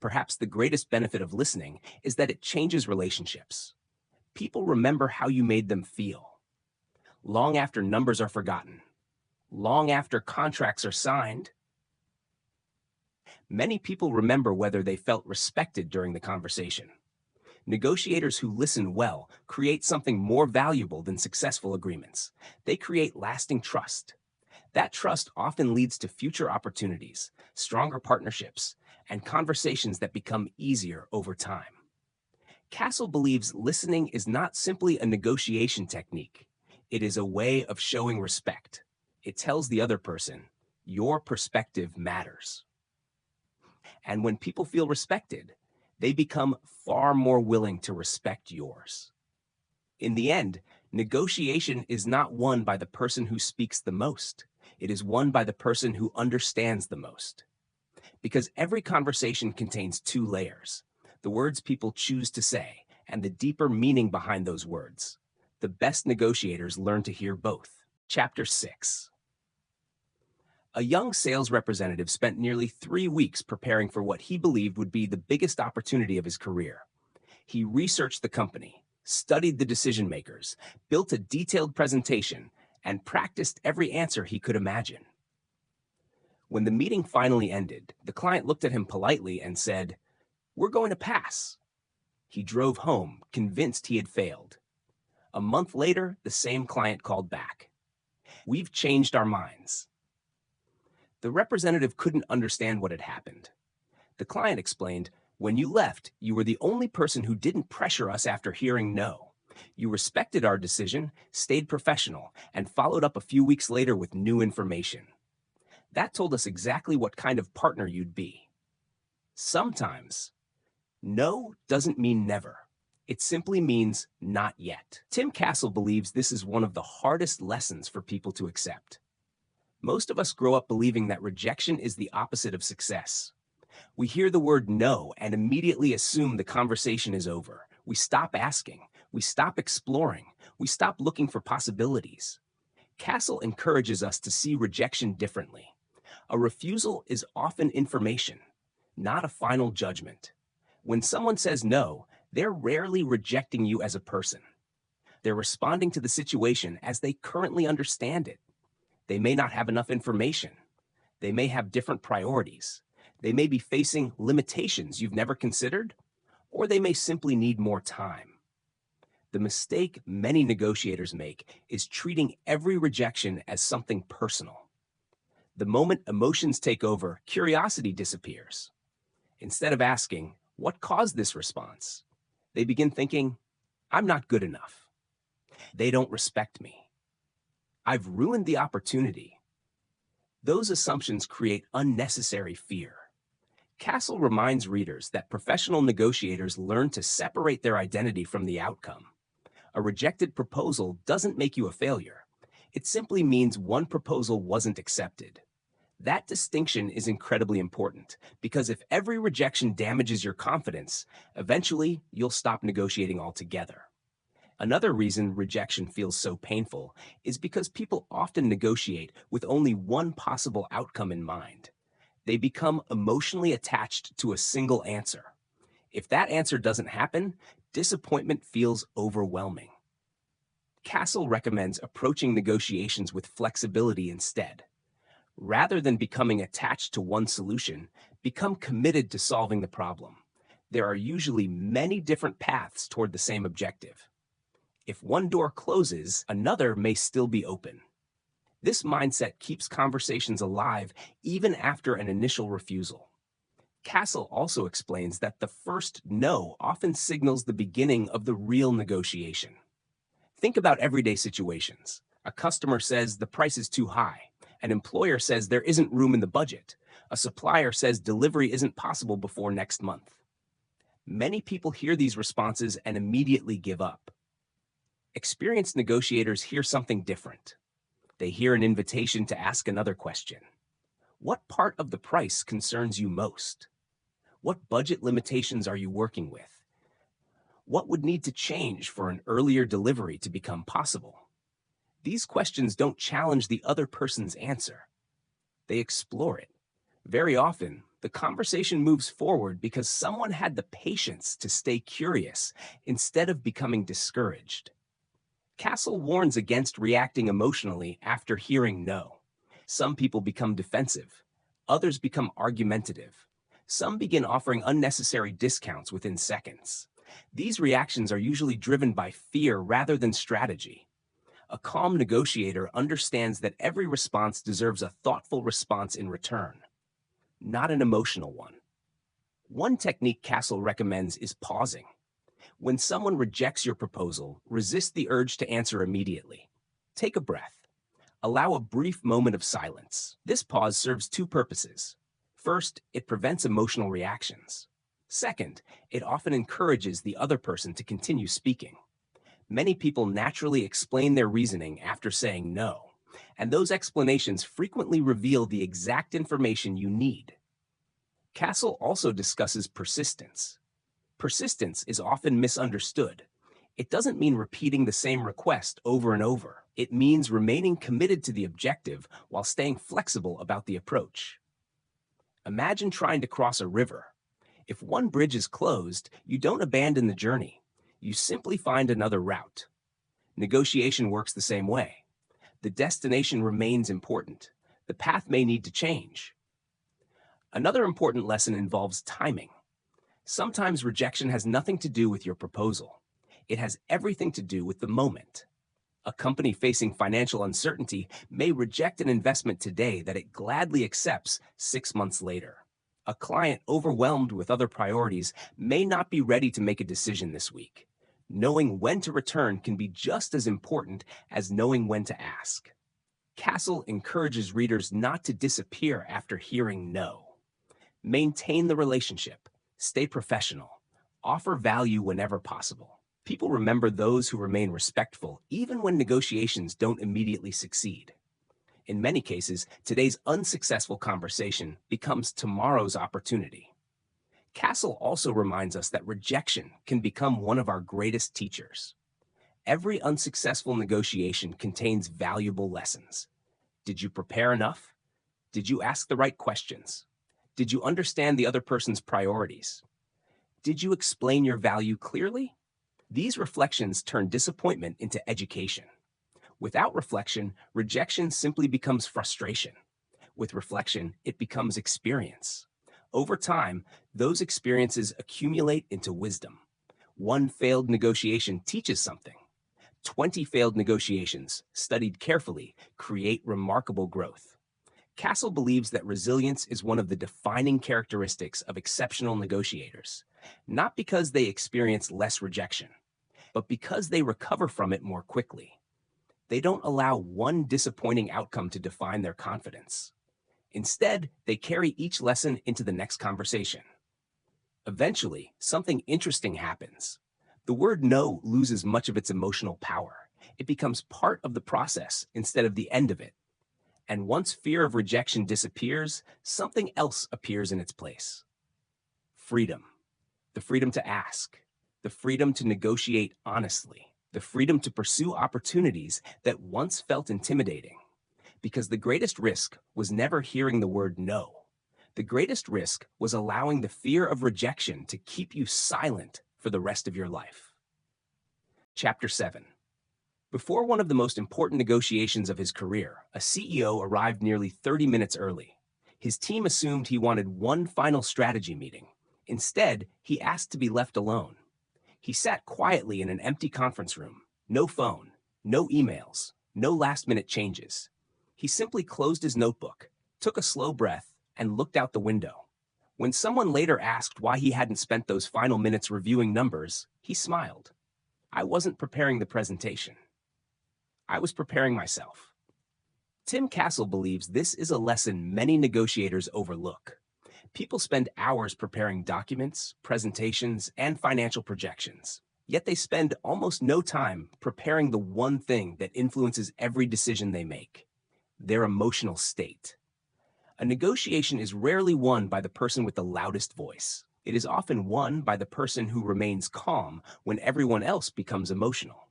Perhaps the greatest benefit of listening is that it changes relationships. People remember how you made them feel. Long after numbers are forgotten, long after contracts are signed, many people remember whether they felt respected during the conversation. Negotiators who listen well create something more valuable than successful agreements. They create lasting trust. That trust often leads to future opportunities, stronger partnerships, and conversations that become easier over time. Castle believes listening is not simply a negotiation technique. It is a way of showing respect. It tells the other person, your perspective matters. And when people feel respected, they become far more willing to respect yours. In the end, negotiation is not won by the person who speaks the most. It is won by the person who understands the most. Because every conversation contains two layers, the words people choose to say and the deeper meaning behind those words. The best negotiators learn to hear both. Chapter 6. A young sales representative spent nearly 3 weeks preparing for what he believed would be the biggest opportunity of his career. He researched the company, studied the decision makers, built a detailed presentation, and practiced every answer he could imagine. When the meeting finally ended, the client looked at him politely and said, "We're going to pass." He drove home, convinced he had failed. A month later, the same client called back. "We've changed our minds." The representative couldn't understand what had happened. The client explained, "When you left, you were the only person who didn't pressure us after hearing no. You respected our decision, stayed professional, and followed up a few weeks later with new information. That told us exactly what kind of partner you'd be." Sometimes, no doesn't mean never. It simply means not yet. Tim Castle believes this is one of the hardest lessons for people to accept. Most of us grow up believing that rejection is the opposite of success. We hear the word no and immediately assume the conversation is over. We stop asking. We stop exploring. We stop looking for possibilities. Castle encourages us to see rejection differently. A refusal is often information, not a final judgment. When someone says no, they're rarely rejecting you as a person. They're responding to the situation as they currently understand it. They may not have enough information. They may have different priorities. They may be facing limitations you've never considered, or they may simply need more time. The mistake many negotiators make is treating every rejection as something personal. The moment emotions take over, curiosity disappears. Instead of asking, "What caused this response?" they begin thinking, "I'm not good enough. They don't respect me. I've ruined the opportunity." Those assumptions create unnecessary fear. Castle reminds readers that professional negotiators learn to separate their identity from the outcome. A rejected proposal doesn't make you a failure. It simply means one proposal wasn't accepted. That distinction is incredibly important because if every rejection damages your confidence, eventually you'll stop negotiating altogether. Another reason rejection feels so painful is because people often negotiate with only one possible outcome in mind. They become emotionally attached to a single answer. If that answer doesn't happen, disappointment feels overwhelming. Castle recommends approaching negotiations with flexibility instead. Rather than becoming attached to one solution, become committed to solving the problem. There are usually many different paths toward the same objective. If one door closes, another may still be open. This mindset keeps conversations alive even after an initial refusal. Castle also explains that the first no often signals the beginning of the real negotiation. Think about everyday situations. A customer says the price is too high. An employer says there isn't room in the budget. A supplier says delivery isn't possible before next month. Many people hear these responses and immediately give up. Experienced negotiators hear something different. They hear an invitation to ask another question. What part of the price concerns you most? What budget limitations are you working with? What would need to change for an earlier delivery to become possible? These questions don't challenge the other person's answer. They explore it. Very often, the conversation moves forward because someone had the patience to stay curious instead of becoming discouraged. Castle warns against reacting emotionally after hearing no. Some people become defensive. Others become argumentative. Some begin offering unnecessary discounts within seconds. These reactions are usually driven by fear rather than strategy. A calm negotiator understands that every response deserves a thoughtful response in return, not an emotional one. One technique Castle recommends is pausing. When someone rejects your proposal, resist the urge to answer immediately. Take a breath. Allow a brief moment of silence. This pause serves two purposes. First, it prevents emotional reactions. Second, it often encourages the other person to continue speaking. Many people naturally explain their reasoning after saying no, and those explanations frequently reveal the exact information you need. Castle also discusses persistence. Persistence is often misunderstood. It doesn't mean repeating the same request over and over. It means remaining committed to the objective while staying flexible about the approach. Imagine trying to cross a river. If one bridge is closed, you don't abandon the journey. You simply find another route. Negotiation works the same way. The destination remains important. The path may need to change. Another important lesson involves timing. Sometimes rejection has nothing to do with your proposal. It has everything to do with the moment. A company facing financial uncertainty may reject an investment today that it gladly accepts 6 months later. A client overwhelmed with other priorities may not be ready to make a decision this week. Knowing when to return can be just as important as knowing when to ask. Castle encourages readers not to disappear after hearing no. Maintain the relationship. Stay professional. Offer value whenever possible. People remember those who remain respectful even when negotiations don't immediately succeed. In many cases, today's unsuccessful conversation becomes tomorrow's opportunity. Castle also reminds us that rejection can become one of our greatest teachers. Every unsuccessful negotiation contains valuable lessons. Did you prepare enough? Did you ask the right questions? Did you understand the other person's priorities? Did you explain your value clearly? These reflections turn disappointment into education. Without reflection, rejection simply becomes frustration. With reflection, it becomes experience. Over time, those experiences accumulate into wisdom. One failed negotiation teaches something. 20 failed negotiations, studied carefully, create remarkable growth. Castle believes that resilience is one of the defining characteristics of exceptional negotiators, not because they experience less rejection, but because they recover from it more quickly. They don't allow one disappointing outcome to define their confidence. Instead, they carry each lesson into the next conversation. Eventually, something interesting happens. The word no loses much of its emotional power. It becomes part of the process instead of the end of it. And once fear of rejection disappears, something else appears in its place. Freedom. The freedom to ask. The freedom to negotiate honestly. The freedom to pursue opportunities that once felt intimidating. Because the greatest risk was never hearing the word no. The greatest risk was allowing the fear of rejection to keep you silent for the rest of your life. Chapter 7. Before one of the most important negotiations of his career, a CEO arrived nearly 30 minutes early. His team assumed he wanted one final strategy meeting. Instead, he asked to be left alone. He sat quietly in an empty conference room. No phone, no emails, no last-minute changes. He simply closed his notebook, took a slow breath, and looked out the window. When someone later asked why he hadn't spent those final minutes reviewing numbers, he smiled. I wasn't preparing the presentation. I was preparing myself. Tim Castle believes this is a lesson many negotiators overlook. People spend hours preparing documents, presentations, and financial projections. Yet they spend almost no time preparing the one thing that influences every decision they make: their emotional state. A negotiation is rarely won by the person with the loudest voice. It is often won by the person who remains calm when everyone else becomes emotional.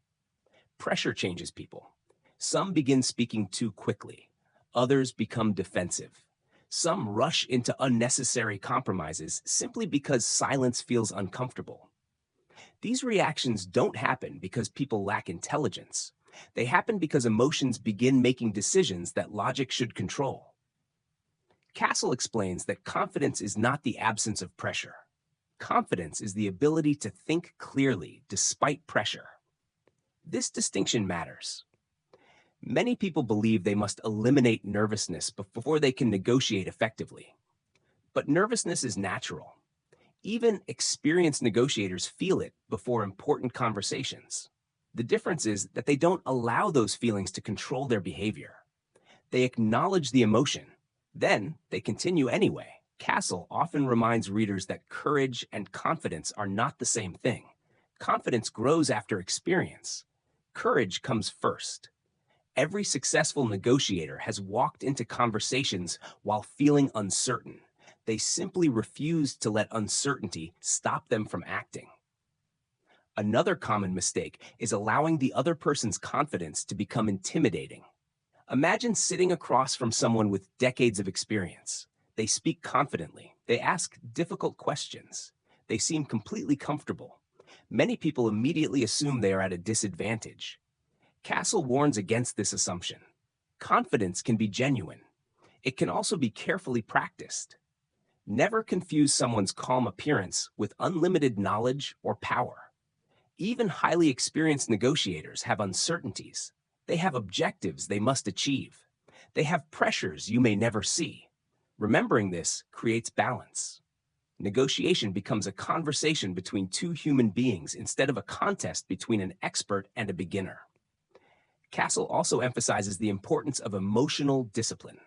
Pressure changes people. Some begin speaking too quickly. Others become defensive. Some rush into unnecessary compromises simply because silence feels uncomfortable. These reactions don't happen because people lack intelligence. They happen because emotions begin making decisions that logic should control. Castle explains that confidence is not the absence of pressure. Confidence is the ability to think clearly despite pressure. This distinction matters. Many people believe they must eliminate nervousness before they can negotiate effectively. But nervousness is natural. Even experienced negotiators feel it before important conversations. The difference is that they don't allow those feelings to control their behavior. They acknowledge the emotion, then they continue anyway. Castle often reminds readers that courage and confidence are not the same thing. Confidence grows after experience. Courage comes first. Every successful negotiator has walked into conversations while feeling uncertain. They simply refused to let uncertainty stop them from acting. Another common mistake is allowing the other person's confidence to become intimidating. Imagine sitting across from someone with decades of experience. They speak confidently. They ask difficult questions. They seem completely comfortable. Many people immediately assume they are at a disadvantage. Castle warns against this assumption. Confidence can be genuine. It can also be carefully practiced. Never confuse someone's calm appearance with unlimited knowledge or power. Even highly experienced negotiators have uncertainties. They have objectives they must achieve. They have pressures you may never see. Remembering this creates balance. Negotiation becomes a conversation between two human beings instead of a contest between an expert and a beginner. Castle also emphasizes the importance of emotional discipline.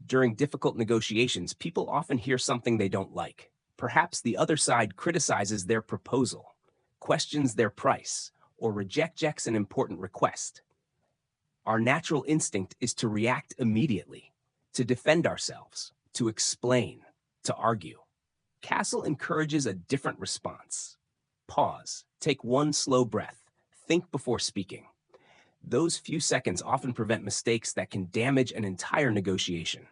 During difficult negotiations, people often hear something they don't like. Perhaps the other side criticizes their proposal, questions their price, or rejects an important request. Our natural instinct is to react immediately, to defend ourselves, to explain, to argue. Castle encourages a different response. Pause, take one slow breath, think before speaking. Those few seconds often prevent mistakes that can damage an entire negotiation.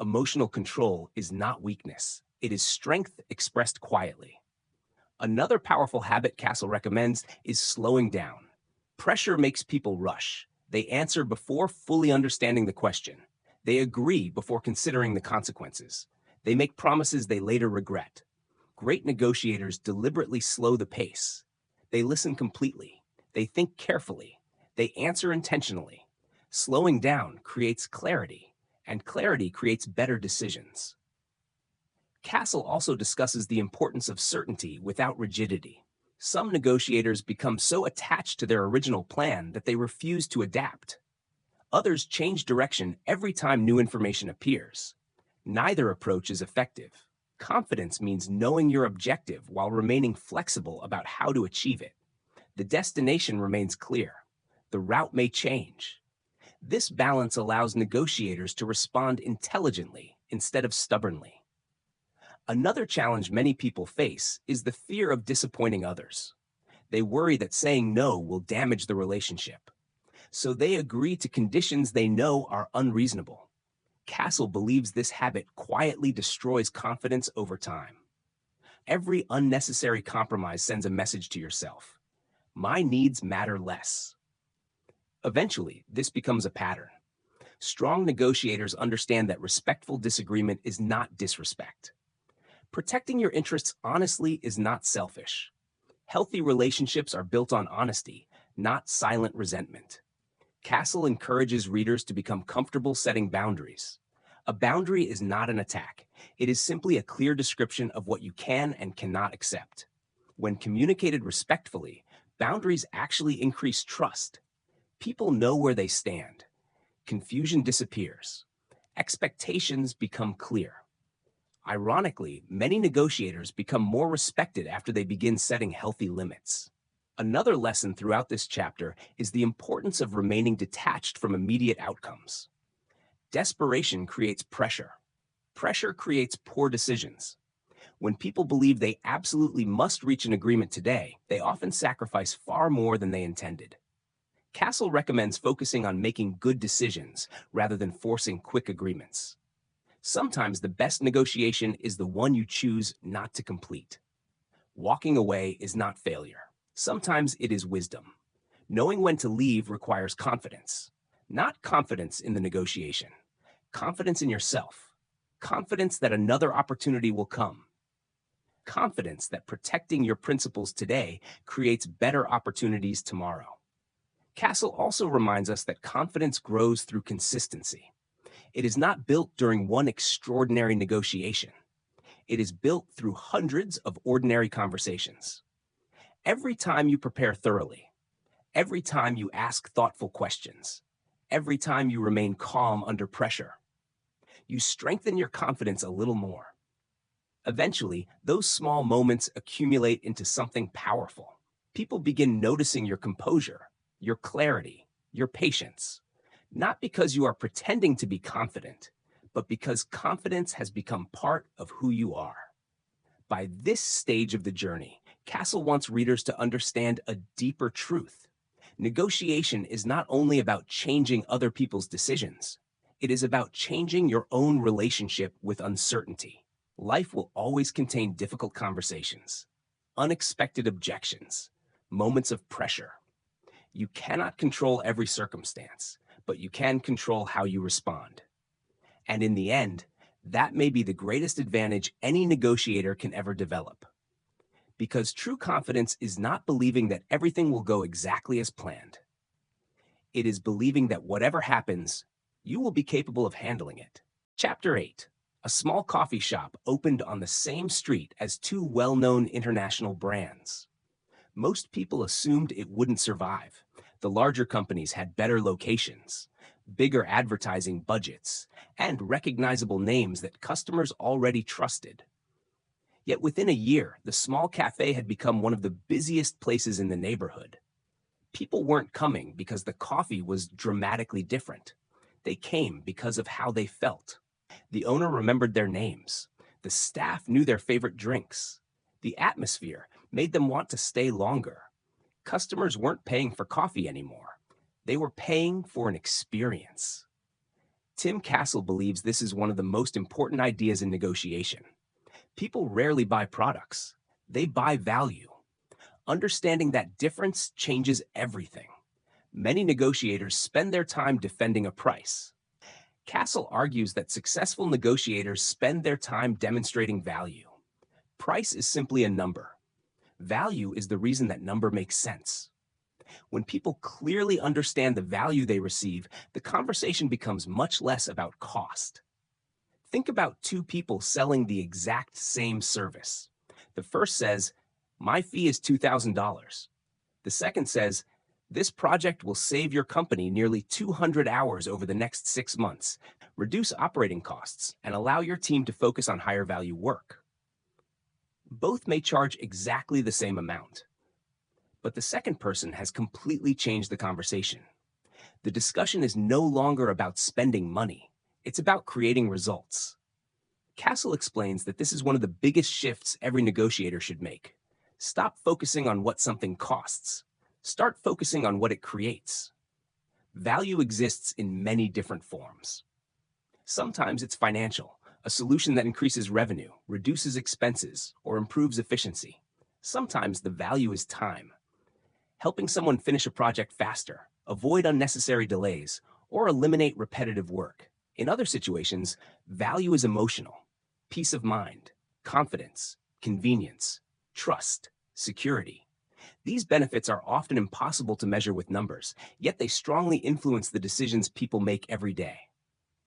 Emotional control is not weakness. It is strength expressed quietly. Another powerful habit Castle recommends is slowing down. Pressure makes people rush. They answer before fully understanding the question. They agree before considering the consequences. They make promises they later regret. Great negotiators deliberately slow the pace. They listen completely. They think carefully. They answer intentionally. Slowing down creates clarity, and clarity creates better decisions. Castle also discusses the importance of certainty without rigidity. Some negotiators become so attached to their original plan that they refuse to adapt. Others change direction every time new information appears. Neither approach is effective. Confidence means knowing your objective while remaining flexible about how to achieve it. The destination remains clear. The route may change. This balance allows negotiators to respond intelligently instead of stubbornly. Another challenge many people face is the fear of disappointing others. They worry that saying no will damage the relationship. So they agree to conditions they know are unreasonable. Castle believes this habit quietly destroys confidence over time. Every unnecessary compromise sends a message to yourself. My needs matter less. Eventually, this becomes a pattern. Strong negotiators understand that respectful disagreement is not disrespect. Protecting your interests honestly is not selfish. Healthy relationships are built on honesty, not silent resentment. Castle encourages readers to become comfortable setting boundaries. A boundary is not an attack. It is simply a clear description of what you can and cannot accept. When communicated respectfully, boundaries actually increase trust. People know where they stand. Confusion disappears. Expectations become clear. Ironically, many negotiators become more respected after they begin setting healthy limits. Another lesson throughout this chapter is the importance of remaining detached from immediate outcomes. Desperation creates pressure. Pressure creates poor decisions. When people believe they absolutely must reach an agreement today, they often sacrifice far more than they intended. Castle recommends focusing on making good decisions rather than forcing quick agreements. Sometimes the best negotiation is the one you choose not to complete. Walking away is not failure. Sometimes it is wisdom. Knowing when to leave requires confidence. Not confidence in the negotiation. Confidence in yourself. Confidence that another opportunity will come. Confidence that protecting your principles today creates better opportunities tomorrow. Castle also reminds us that confidence grows through consistency. It is not built during one extraordinary negotiation. It is built through hundreds of ordinary conversations. Every time you prepare thoroughly, every time you ask thoughtful questions, every time you remain calm under pressure, you strengthen your confidence a little more. Eventually, those small moments accumulate into something powerful. People begin noticing your composure, your clarity, your patience, not because you are pretending to be confident, but because confidence has become part of who you are. By this stage of the journey, Castle wants readers to understand a deeper truth. Negotiation is not only about changing other people's decisions, it is about changing your own relationship with uncertainty. Life will always contain difficult conversations, unexpected objections, moments of pressure. You cannot control every circumstance, but you can control how you respond. And in the end, that may be the greatest advantage any negotiator can ever develop. Because true confidence is not believing that everything will go exactly as planned. It is believing that whatever happens, you will be capable of handling it. Chapter 8. A small coffee shop opened on the same street as two well-known international brands. Most people assumed it wouldn't survive. The larger companies had better locations, bigger advertising budgets, and recognizable names that customers already trusted. Yet within a year, the small cafe had become one of the busiest places in the neighborhood. People weren't coming because the coffee was dramatically different. They came because of how they felt. The owner remembered their names. The staff knew their favorite drinks. The atmosphere made them want to stay longer. Customers weren't paying for coffee anymore. They were paying for an experience. Tim Castle believes this is one of the most important ideas in negotiation. People rarely buy products. They buy value. Understanding that difference changes everything. Many negotiators spend their time defending a price. Castle argues that successful negotiators spend their time demonstrating value. Price is simply a number. Value is the reason that number makes sense. When people clearly understand the value they receive, the conversation becomes much less about cost. Think about two people selling the exact same service. The first says, "My fee is $2,000. The second says, "This project will save your company nearly 200 hours over the next 6 months, reduce operating costs, and allow your team to focus on higher value work." Both may charge exactly the same amount. But the second person has completely changed the conversation. The discussion is no longer about spending money. It's about creating results. Castle explains that this is one of the biggest shifts every negotiator should make. Stop focusing on what something costs. Start focusing on what it creates. Value exists in many different forms. Sometimes it's financial, a solution that increases revenue, reduces expenses, or improves efficiency. Sometimes the value is time, helping someone finish a project faster, avoid unnecessary delays, or eliminate repetitive work. In other situations, value is emotional, peace of mind, confidence, convenience, trust, security. These benefits are often impossible to measure with numbers, yet they strongly influence the decisions people make every day.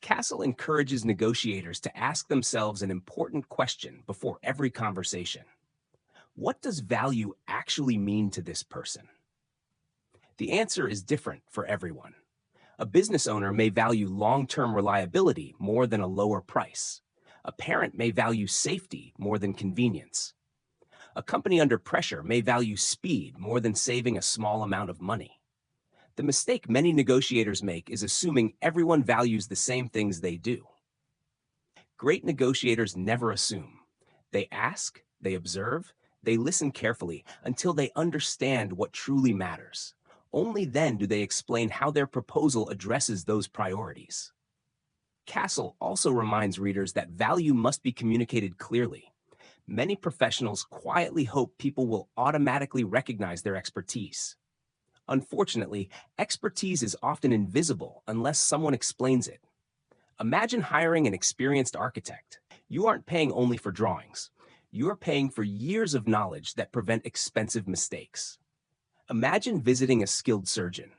Castle encourages negotiators to ask themselves an important question before every conversation. What does value actually mean to this person? The answer is different for everyone. A business owner may value long-term reliability more than a lower price. A parent may value safety more than convenience. A company under pressure may value speed more than saving a small amount of money. The mistake many negotiators make is assuming everyone values the same things they do. Great negotiators never assume. They ask, they observe, they listen carefully until they understand what truly matters. Only then do they explain how their proposal addresses those priorities. Castle also reminds readers that value must be communicated clearly. Many professionals quietly hope people will automatically recognize their expertise. Unfortunately, expertise is often invisible unless someone explains it. Imagine hiring an experienced architect. You aren't paying only for drawings. You're paying for years of knowledge that prevent expensive mistakes. Imagine visiting a skilled surgeon.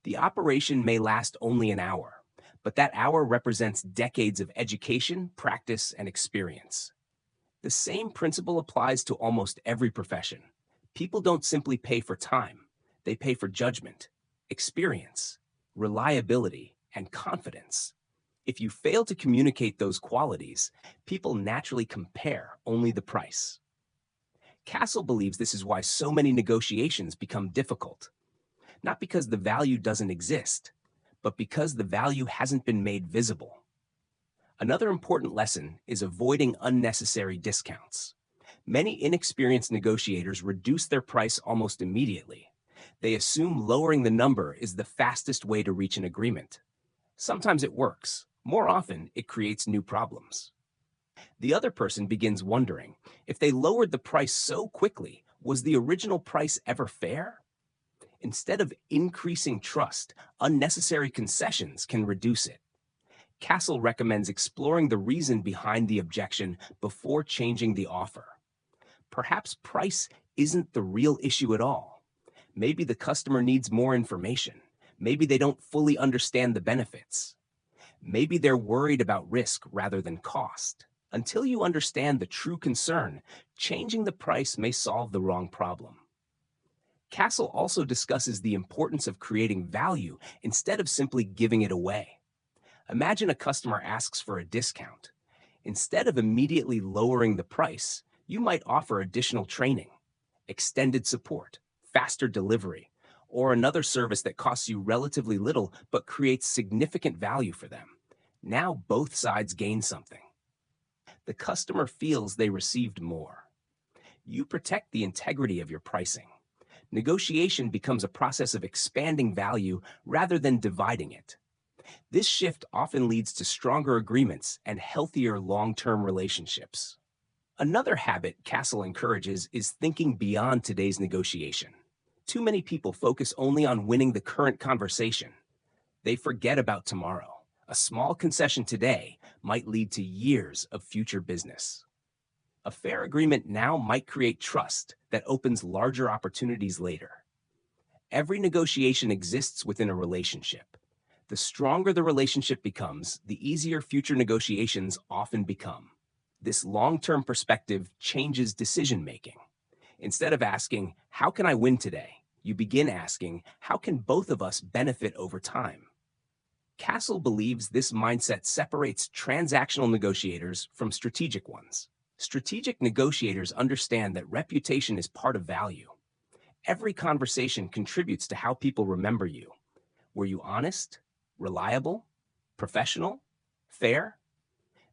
The operation may last only an hour, but that hour represents decades of education, practice, and experience. The same principle applies to almost every profession. People don't simply pay for time, they pay for judgment, experience, reliability, and confidence. If you fail to communicate those qualities, people naturally compare only the price. Castle believes this is why so many negotiations become difficult, not because the value doesn't exist, but because the value hasn't been made visible. Another important lesson is avoiding unnecessary discounts. Many inexperienced negotiators reduce their price almost immediately. They assume lowering the number is the fastest way to reach an agreement. Sometimes it works. More often, it creates new problems. The other person begins wondering, if they lowered the price so quickly, was the original price ever fair? Instead of increasing trust, unnecessary concessions can reduce it. Castle recommends exploring the reason behind the objection before changing the offer. Perhaps price isn't the real issue at all. Maybe the customer needs more information. Maybe they don't fully understand the benefits. Maybe they're worried about risk rather than cost. Until you understand the true concern, changing the price may solve the wrong problem. Castle also discusses the importance of creating value instead of simply giving it away. Imagine a customer asks for a discount. Instead of immediately lowering the price, you might offer additional training, extended support, faster delivery, or another service that costs you relatively little but creates significant value for them. Now both sides gain something. The customer feels they received more. You protect the integrity of your pricing. Negotiation becomes a process of expanding value rather than dividing it. This shift often leads to stronger agreements and healthier long-term relationships. Another habit Castle encourages is thinking beyond today's negotiation. Too many people focus only on winning the current conversation. They forget about tomorrow. A small concession today might lead to years of future business. A fair agreement now might create trust that opens larger opportunities later. Every negotiation exists within a relationship. The stronger the relationship becomes, the easier future negotiations often become. This long-term perspective changes decision-making. Instead of asking, "How can I win today?" you begin asking, "How can both of us benefit over time?" Castle believes this mindset separates transactional negotiators from strategic ones. Strategic negotiators understand that reputation is part of value. Every conversation contributes to how people remember you. Were you honest, reliable, professional, fair?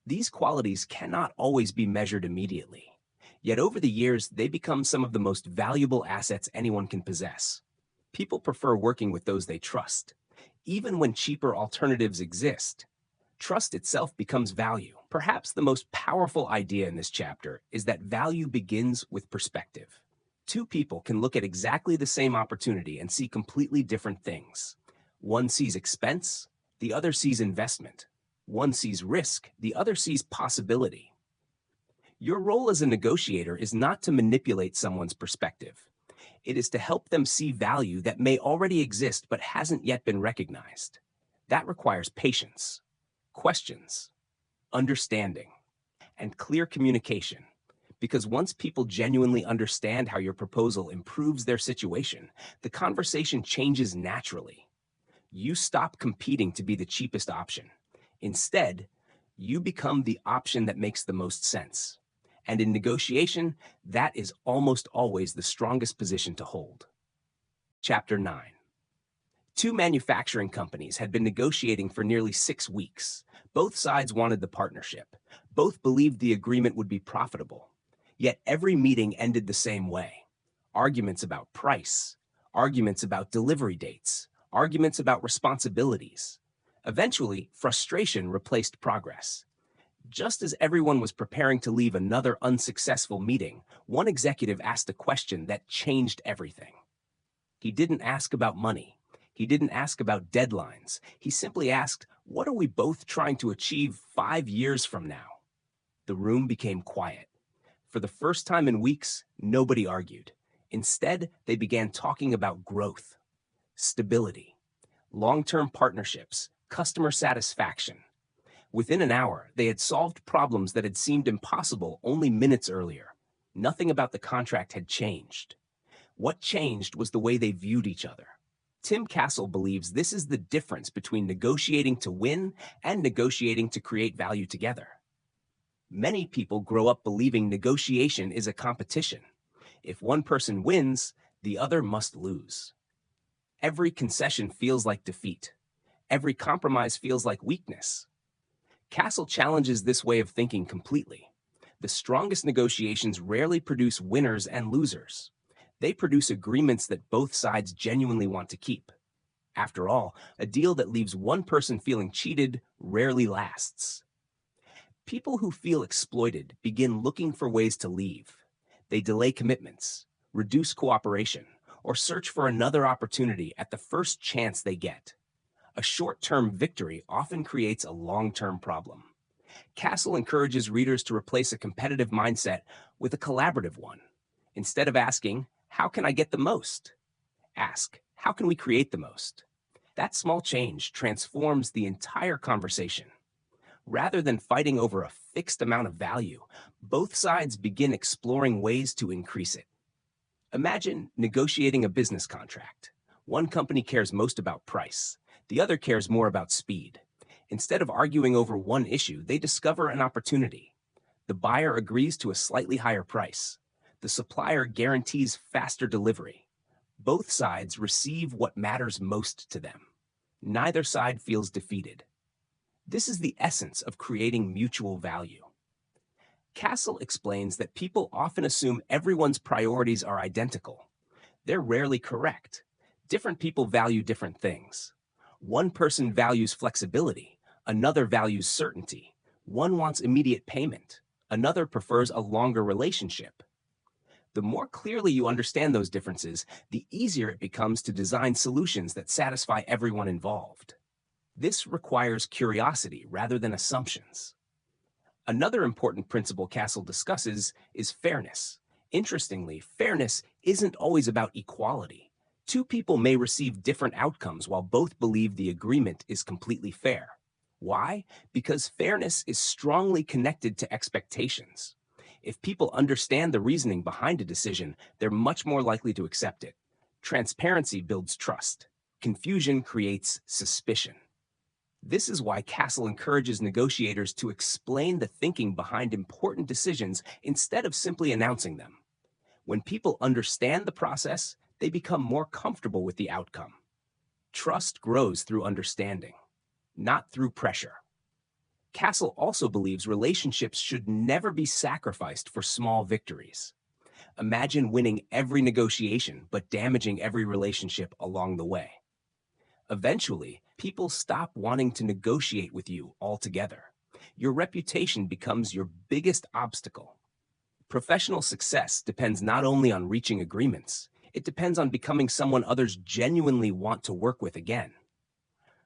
These qualities cannot always be measured immediately. Yet over the years, they become some of the most valuable assets anyone can possess. People prefer working with those they trust. Even when cheaper alternatives exist, trust itself becomes value. Perhaps the most powerful idea in this chapter is that value begins with perspective. Two people can look at exactly the same opportunity and see completely different things. One sees expense, the other sees investment. One sees risk, the other sees possibility. Your role as a negotiator is not to manipulate someone's perspective. It is to help them see value that may already exist but hasn't yet been recognized. That requires patience, questions, understanding, and clear communication. Because once people genuinely understand how your proposal improves their situation, the conversation changes naturally. You stop competing to be the cheapest option. Instead, you become the option that makes the most sense. And in negotiation, that is almost always the strongest position to hold. Chapter 9. Two manufacturing companies had been negotiating for nearly 6 weeks. Both sides wanted the partnership. Both believed the agreement would be profitable. Yet every meeting ended the same way. Arguments about price, arguments about delivery dates, arguments about responsibilities. Eventually, frustration replaced progress. Just as everyone was preparing to leave another unsuccessful meeting, one executive asked a question that changed everything. He didn't ask about money. He didn't ask about deadlines. He simply asked, "What are we both trying to achieve 5 years from now?" The room became quiet. For the first time in weeks, nobody argued. Instead, they began talking about growth, stability, long-term partnerships, customer satisfaction. Within an hour, they had solved problems that had seemed impossible only minutes earlier. Nothing about the contract had changed. What changed was the way they viewed each other. Tim Castle believes this is the difference between negotiating to win and negotiating to create value together. Many people grow up believing negotiation is a competition. If one person wins, the other must lose. Every concession feels like defeat. Every compromise feels like weakness. Castle challenges this way of thinking completely. The strongest negotiations rarely produce winners and losers. They produce agreements that both sides genuinely want to keep. After all, a deal that leaves one person feeling cheated rarely lasts. People who feel exploited begin looking for ways to leave. They delay commitments, reduce cooperation, or search for another opportunity at the first chance they get. A short-term victory often creates a long-term problem. Castle encourages readers to replace a competitive mindset with a collaborative one. Instead of asking, "How can I get the most?" ask, "How can we create the most?" That small change transforms the entire conversation. Rather than fighting over a fixed amount of value, both sides begin exploring ways to increase it. Imagine negotiating a business contract. One company cares most about price. The other cares more about speed. Instead of arguing over one issue, they discover an opportunity. The buyer agrees to a slightly higher price. The supplier guarantees faster delivery. Both sides receive what matters most to them. Neither side feels defeated. This is the essence of creating mutual value. Castle explains that people often assume everyone's priorities are identical. They're rarely correct. Different people value different things. One person values flexibility, another values certainty. One wants immediate payment, another prefers a longer relationship. The more clearly you understand those differences, the easier it becomes to design solutions that satisfy everyone involved. This requires curiosity rather than assumptions. Another important principle Castle discusses is fairness. Interestingly, fairness isn't always about equality. Two people may receive different outcomes while both believe the agreement is completely fair. Why? Because fairness is strongly connected to expectations. If people understand the reasoning behind a decision, they're much more likely to accept it. Transparency builds trust. Confusion creates suspicion. This is why Castle encourages negotiators to explain the thinking behind important decisions instead of simply announcing them. When people understand the process, they become more comfortable with the outcome. Trust grows through understanding, not through pressure. Castle also believes relationships should never be sacrificed for small victories. Imagine winning every negotiation but damaging every relationship along the way. Eventually, people stop wanting to negotiate with you altogether. Your reputation becomes your biggest obstacle. Professional success depends not only on reaching agreements, it depends on becoming someone others genuinely want to work with again.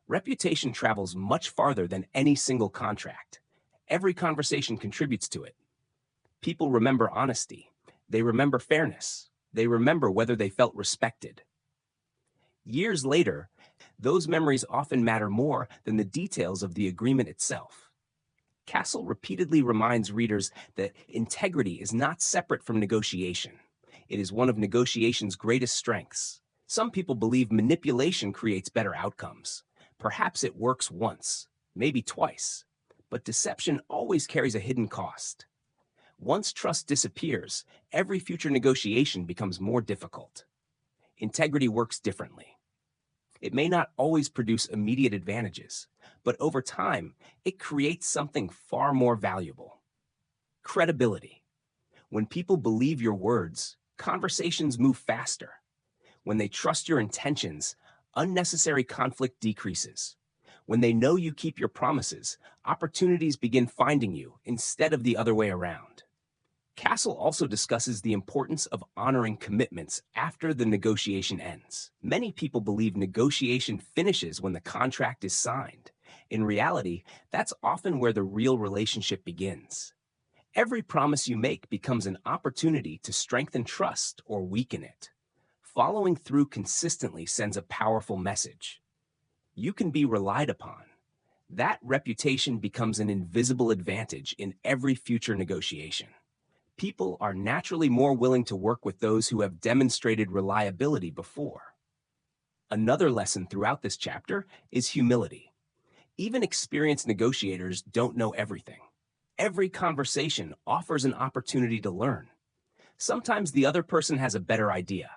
Reputation travels much farther than any single contract. Every conversation contributes to it. People remember honesty. They remember fairness. They remember whether they felt respected. Years later, those memories often matter more than the details of the agreement itself. Castle repeatedly reminds readers that integrity is not separate from negotiation. It is one of negotiation's greatest strengths. Some people believe manipulation creates better outcomes. Perhaps it works once, maybe twice, but deception always carries a hidden cost. Once trust disappears, every future negotiation becomes more difficult. Integrity works differently. It may not always produce immediate advantages, but over time, it creates something far more valuable. Credibility. When people believe your words, conversations move faster. When they trust your intentions, unnecessary conflict decreases. When they know you keep your promises, opportunities begin finding you instead of the other way around. Castle also discusses the importance of honoring commitments after the negotiation ends. Many people believe negotiation finishes when the contract is signed. In reality, that's often where the real relationship begins. Every promise you make becomes an opportunity to strengthen trust or weaken it. Following through consistently sends a powerful message. You can be relied upon. That reputation becomes an invisible advantage in every future negotiation. People are naturally more willing to work with those who have demonstrated reliability before. Another lesson throughout this chapter is humility. Even experienced negotiators don't know everything. Every conversation offers an opportunity to learn. Sometimes the other person has a better idea.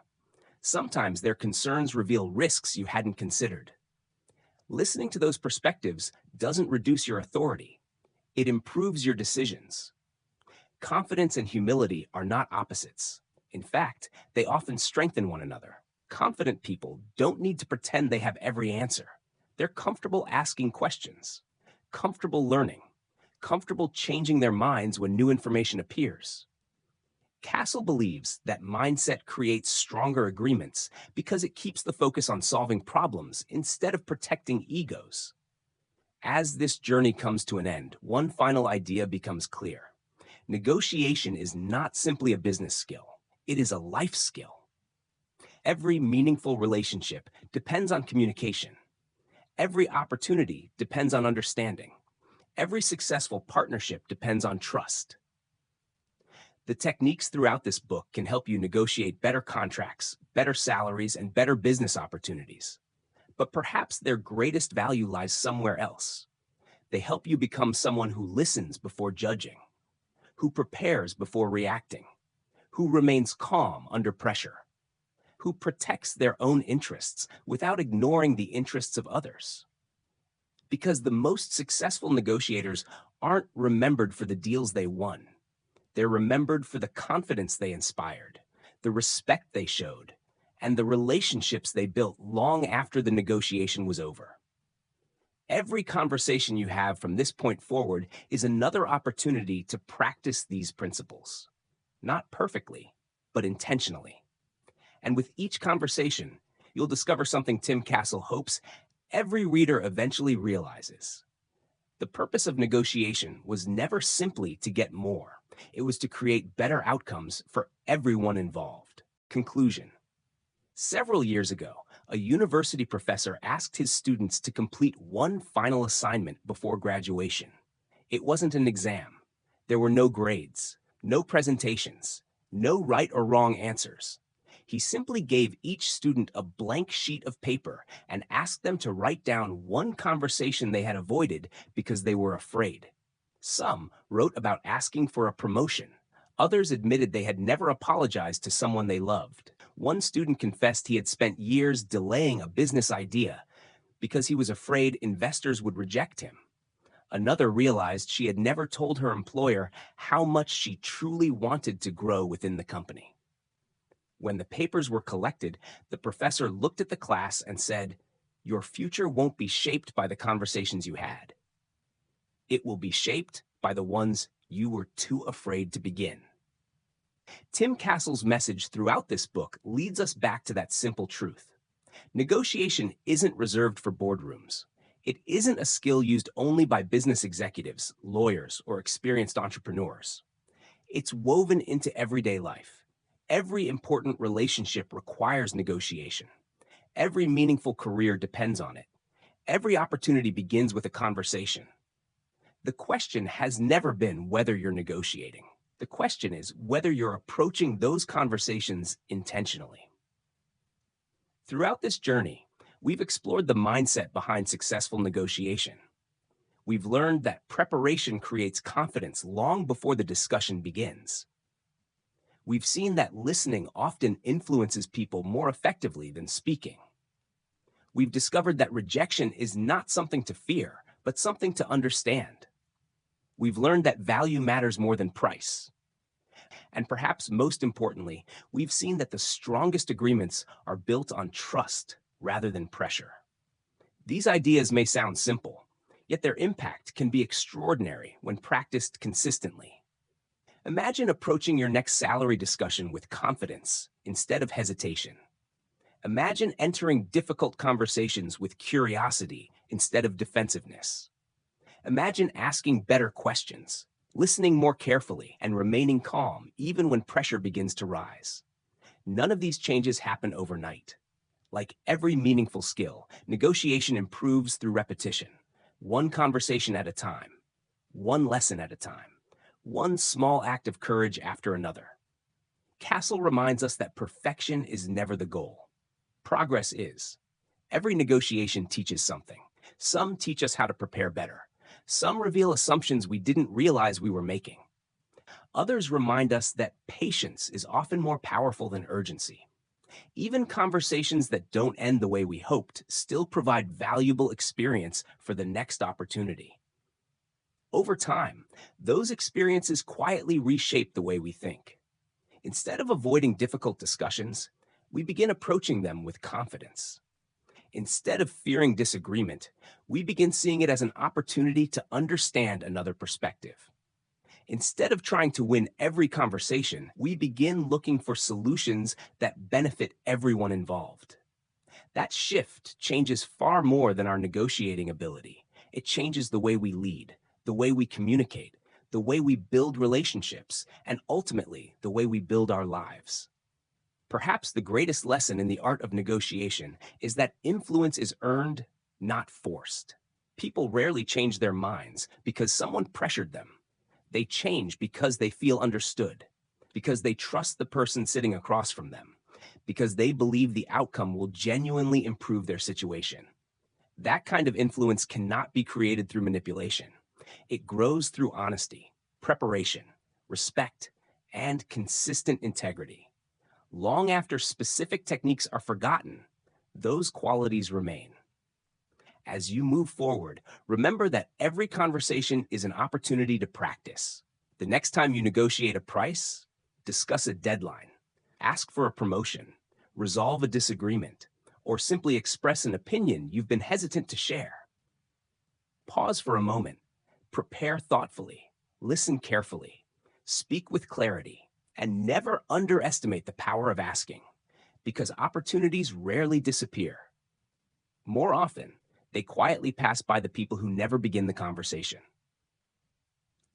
Sometimes their concerns reveal risks you hadn't considered. Listening to those perspectives doesn't reduce your authority. It improves your decisions. Confidence and humility are not opposites. In fact, they often strengthen one another. Confident people don't need to pretend they have every answer. They're comfortable asking questions, comfortable learning, comfortable changing their minds when new information appears. Castle believes that mindset creates stronger agreements because it keeps the focus on solving problems instead of protecting egos. As this journey comes to an end, one final idea becomes clear. Negotiation is not simply a business skill, it is a life skill. Every meaningful relationship depends on communication. Every opportunity depends on understanding. Every successful partnership depends on trust. The techniques throughout this book can help you negotiate better contracts, better salaries, and better business opportunities. But perhaps their greatest value lies somewhere else. They help you become someone who listens before judging, who prepares before reacting, who remains calm under pressure, who protects their own interests without ignoring the interests of others. Because the most successful negotiators aren't remembered for the deals they won. They're remembered for the confidence they inspired, the respect they showed, and the relationships they built long after the negotiation was over. Every conversation you have from this point forward is another opportunity to practice these principles. Not perfectly, but intentionally. And with each conversation, you'll discover something Tim Castle hopes every reader eventually realizes. The purpose of negotiation was never simply to get more. It was to create better outcomes for everyone involved. Conclusion. Several years ago, a university professor asked his students to complete one final assignment before graduation. It wasn't an exam. There were no grades, no presentations, no right or wrong answers. He simply gave each student a blank sheet of paper and asked them to write down one conversation they had avoided because they were afraid. Some wrote about asking for a promotion. Others admitted they had never apologized to someone they loved. One student confessed he had spent years delaying a business idea because he was afraid investors would reject him. Another realized she had never told her employer how much she truly wanted to grow within the company. When the papers were collected, the professor looked at the class and said, "Your future won't be shaped by the conversations you had. It will be shaped by the ones you were too afraid to begin." Tim Castle's message throughout this book leads us back to that simple truth. Negotiation isn't reserved for boardrooms. It isn't a skill used only by business executives, lawyers, or experienced entrepreneurs. It's woven into everyday life. Every important relationship requires negotiation. Every meaningful career depends on it. Every opportunity begins with a conversation. The question has never been whether you're negotiating. The question is whether you're approaching those conversations intentionally. Throughout this journey, we've explored the mindset behind successful negotiation. We've learned that preparation creates confidence long before the discussion begins. We've seen that listening often influences people more effectively than speaking. We've discovered that rejection is not something to fear, but something to understand. We've learned that value matters more than price. And perhaps most importantly, we've seen that the strongest agreements are built on trust rather than pressure. These ideas may sound simple, yet their impact can be extraordinary when practiced consistently. Imagine approaching your next salary discussion with confidence instead of hesitation. Imagine entering difficult conversations with curiosity instead of defensiveness. Imagine asking better questions, listening more carefully, and remaining calm even when pressure begins to rise. None of these changes happen overnight. Like every meaningful skill, negotiation improves through repetition. one conversation at a time, one lesson at a time, one small act of courage after another. Castle reminds us that perfection is never the goal. Progress is. Every negotiation teaches something. Some teach us how to prepare better. Some reveal assumptions we didn't realize we were making. Others remind us that patience is often more powerful than urgency. Even conversations that don't end the way we hoped still provide valuable experience for the next opportunity. Over time, those experiences quietly reshape the way we think. Instead of avoiding difficult discussions, we begin approaching them with confidence. Instead of fearing disagreement, we begin seeing it as an opportunity to understand another perspective. Instead of trying to win every conversation, we begin looking for solutions that benefit everyone involved. That shift changes far more than our negotiating ability. It changes the way we lead, the way we communicate, the way we build relationships, and ultimately, the way we build our lives. Perhaps the greatest lesson in the art of negotiation is that influence is earned, not forced. People rarely change their minds because someone pressured them. They change because they feel understood, because they trust the person sitting across from them, because they believe the outcome will genuinely improve their situation. That kind of influence cannot be created through manipulation. It grows through honesty, preparation, respect, and consistent integrity. Long after specific techniques are forgotten, those qualities remain. As you move forward, remember that every conversation is an opportunity to practice. The next time you negotiate a price, discuss a deadline, ask for a promotion, resolve a disagreement, or simply express an opinion you've been hesitant to share. Pause for a moment, prepare thoughtfully, listen carefully, speak with clarity, and never underestimate the power of asking, because opportunities rarely disappear. More often, they quietly pass by the people who never begin the conversation.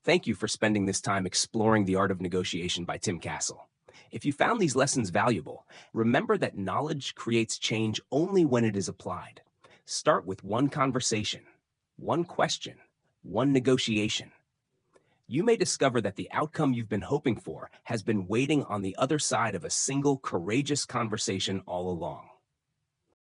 Thank you for spending this time exploring The Art of Negotiation by Tim Castle. If you found these lessons valuable, remember that knowledge creates change only when it is applied. Start with one conversation, one question, one negotiation. You may discover that the outcome you've been hoping for has been waiting on the other side of a single courageous conversation all along.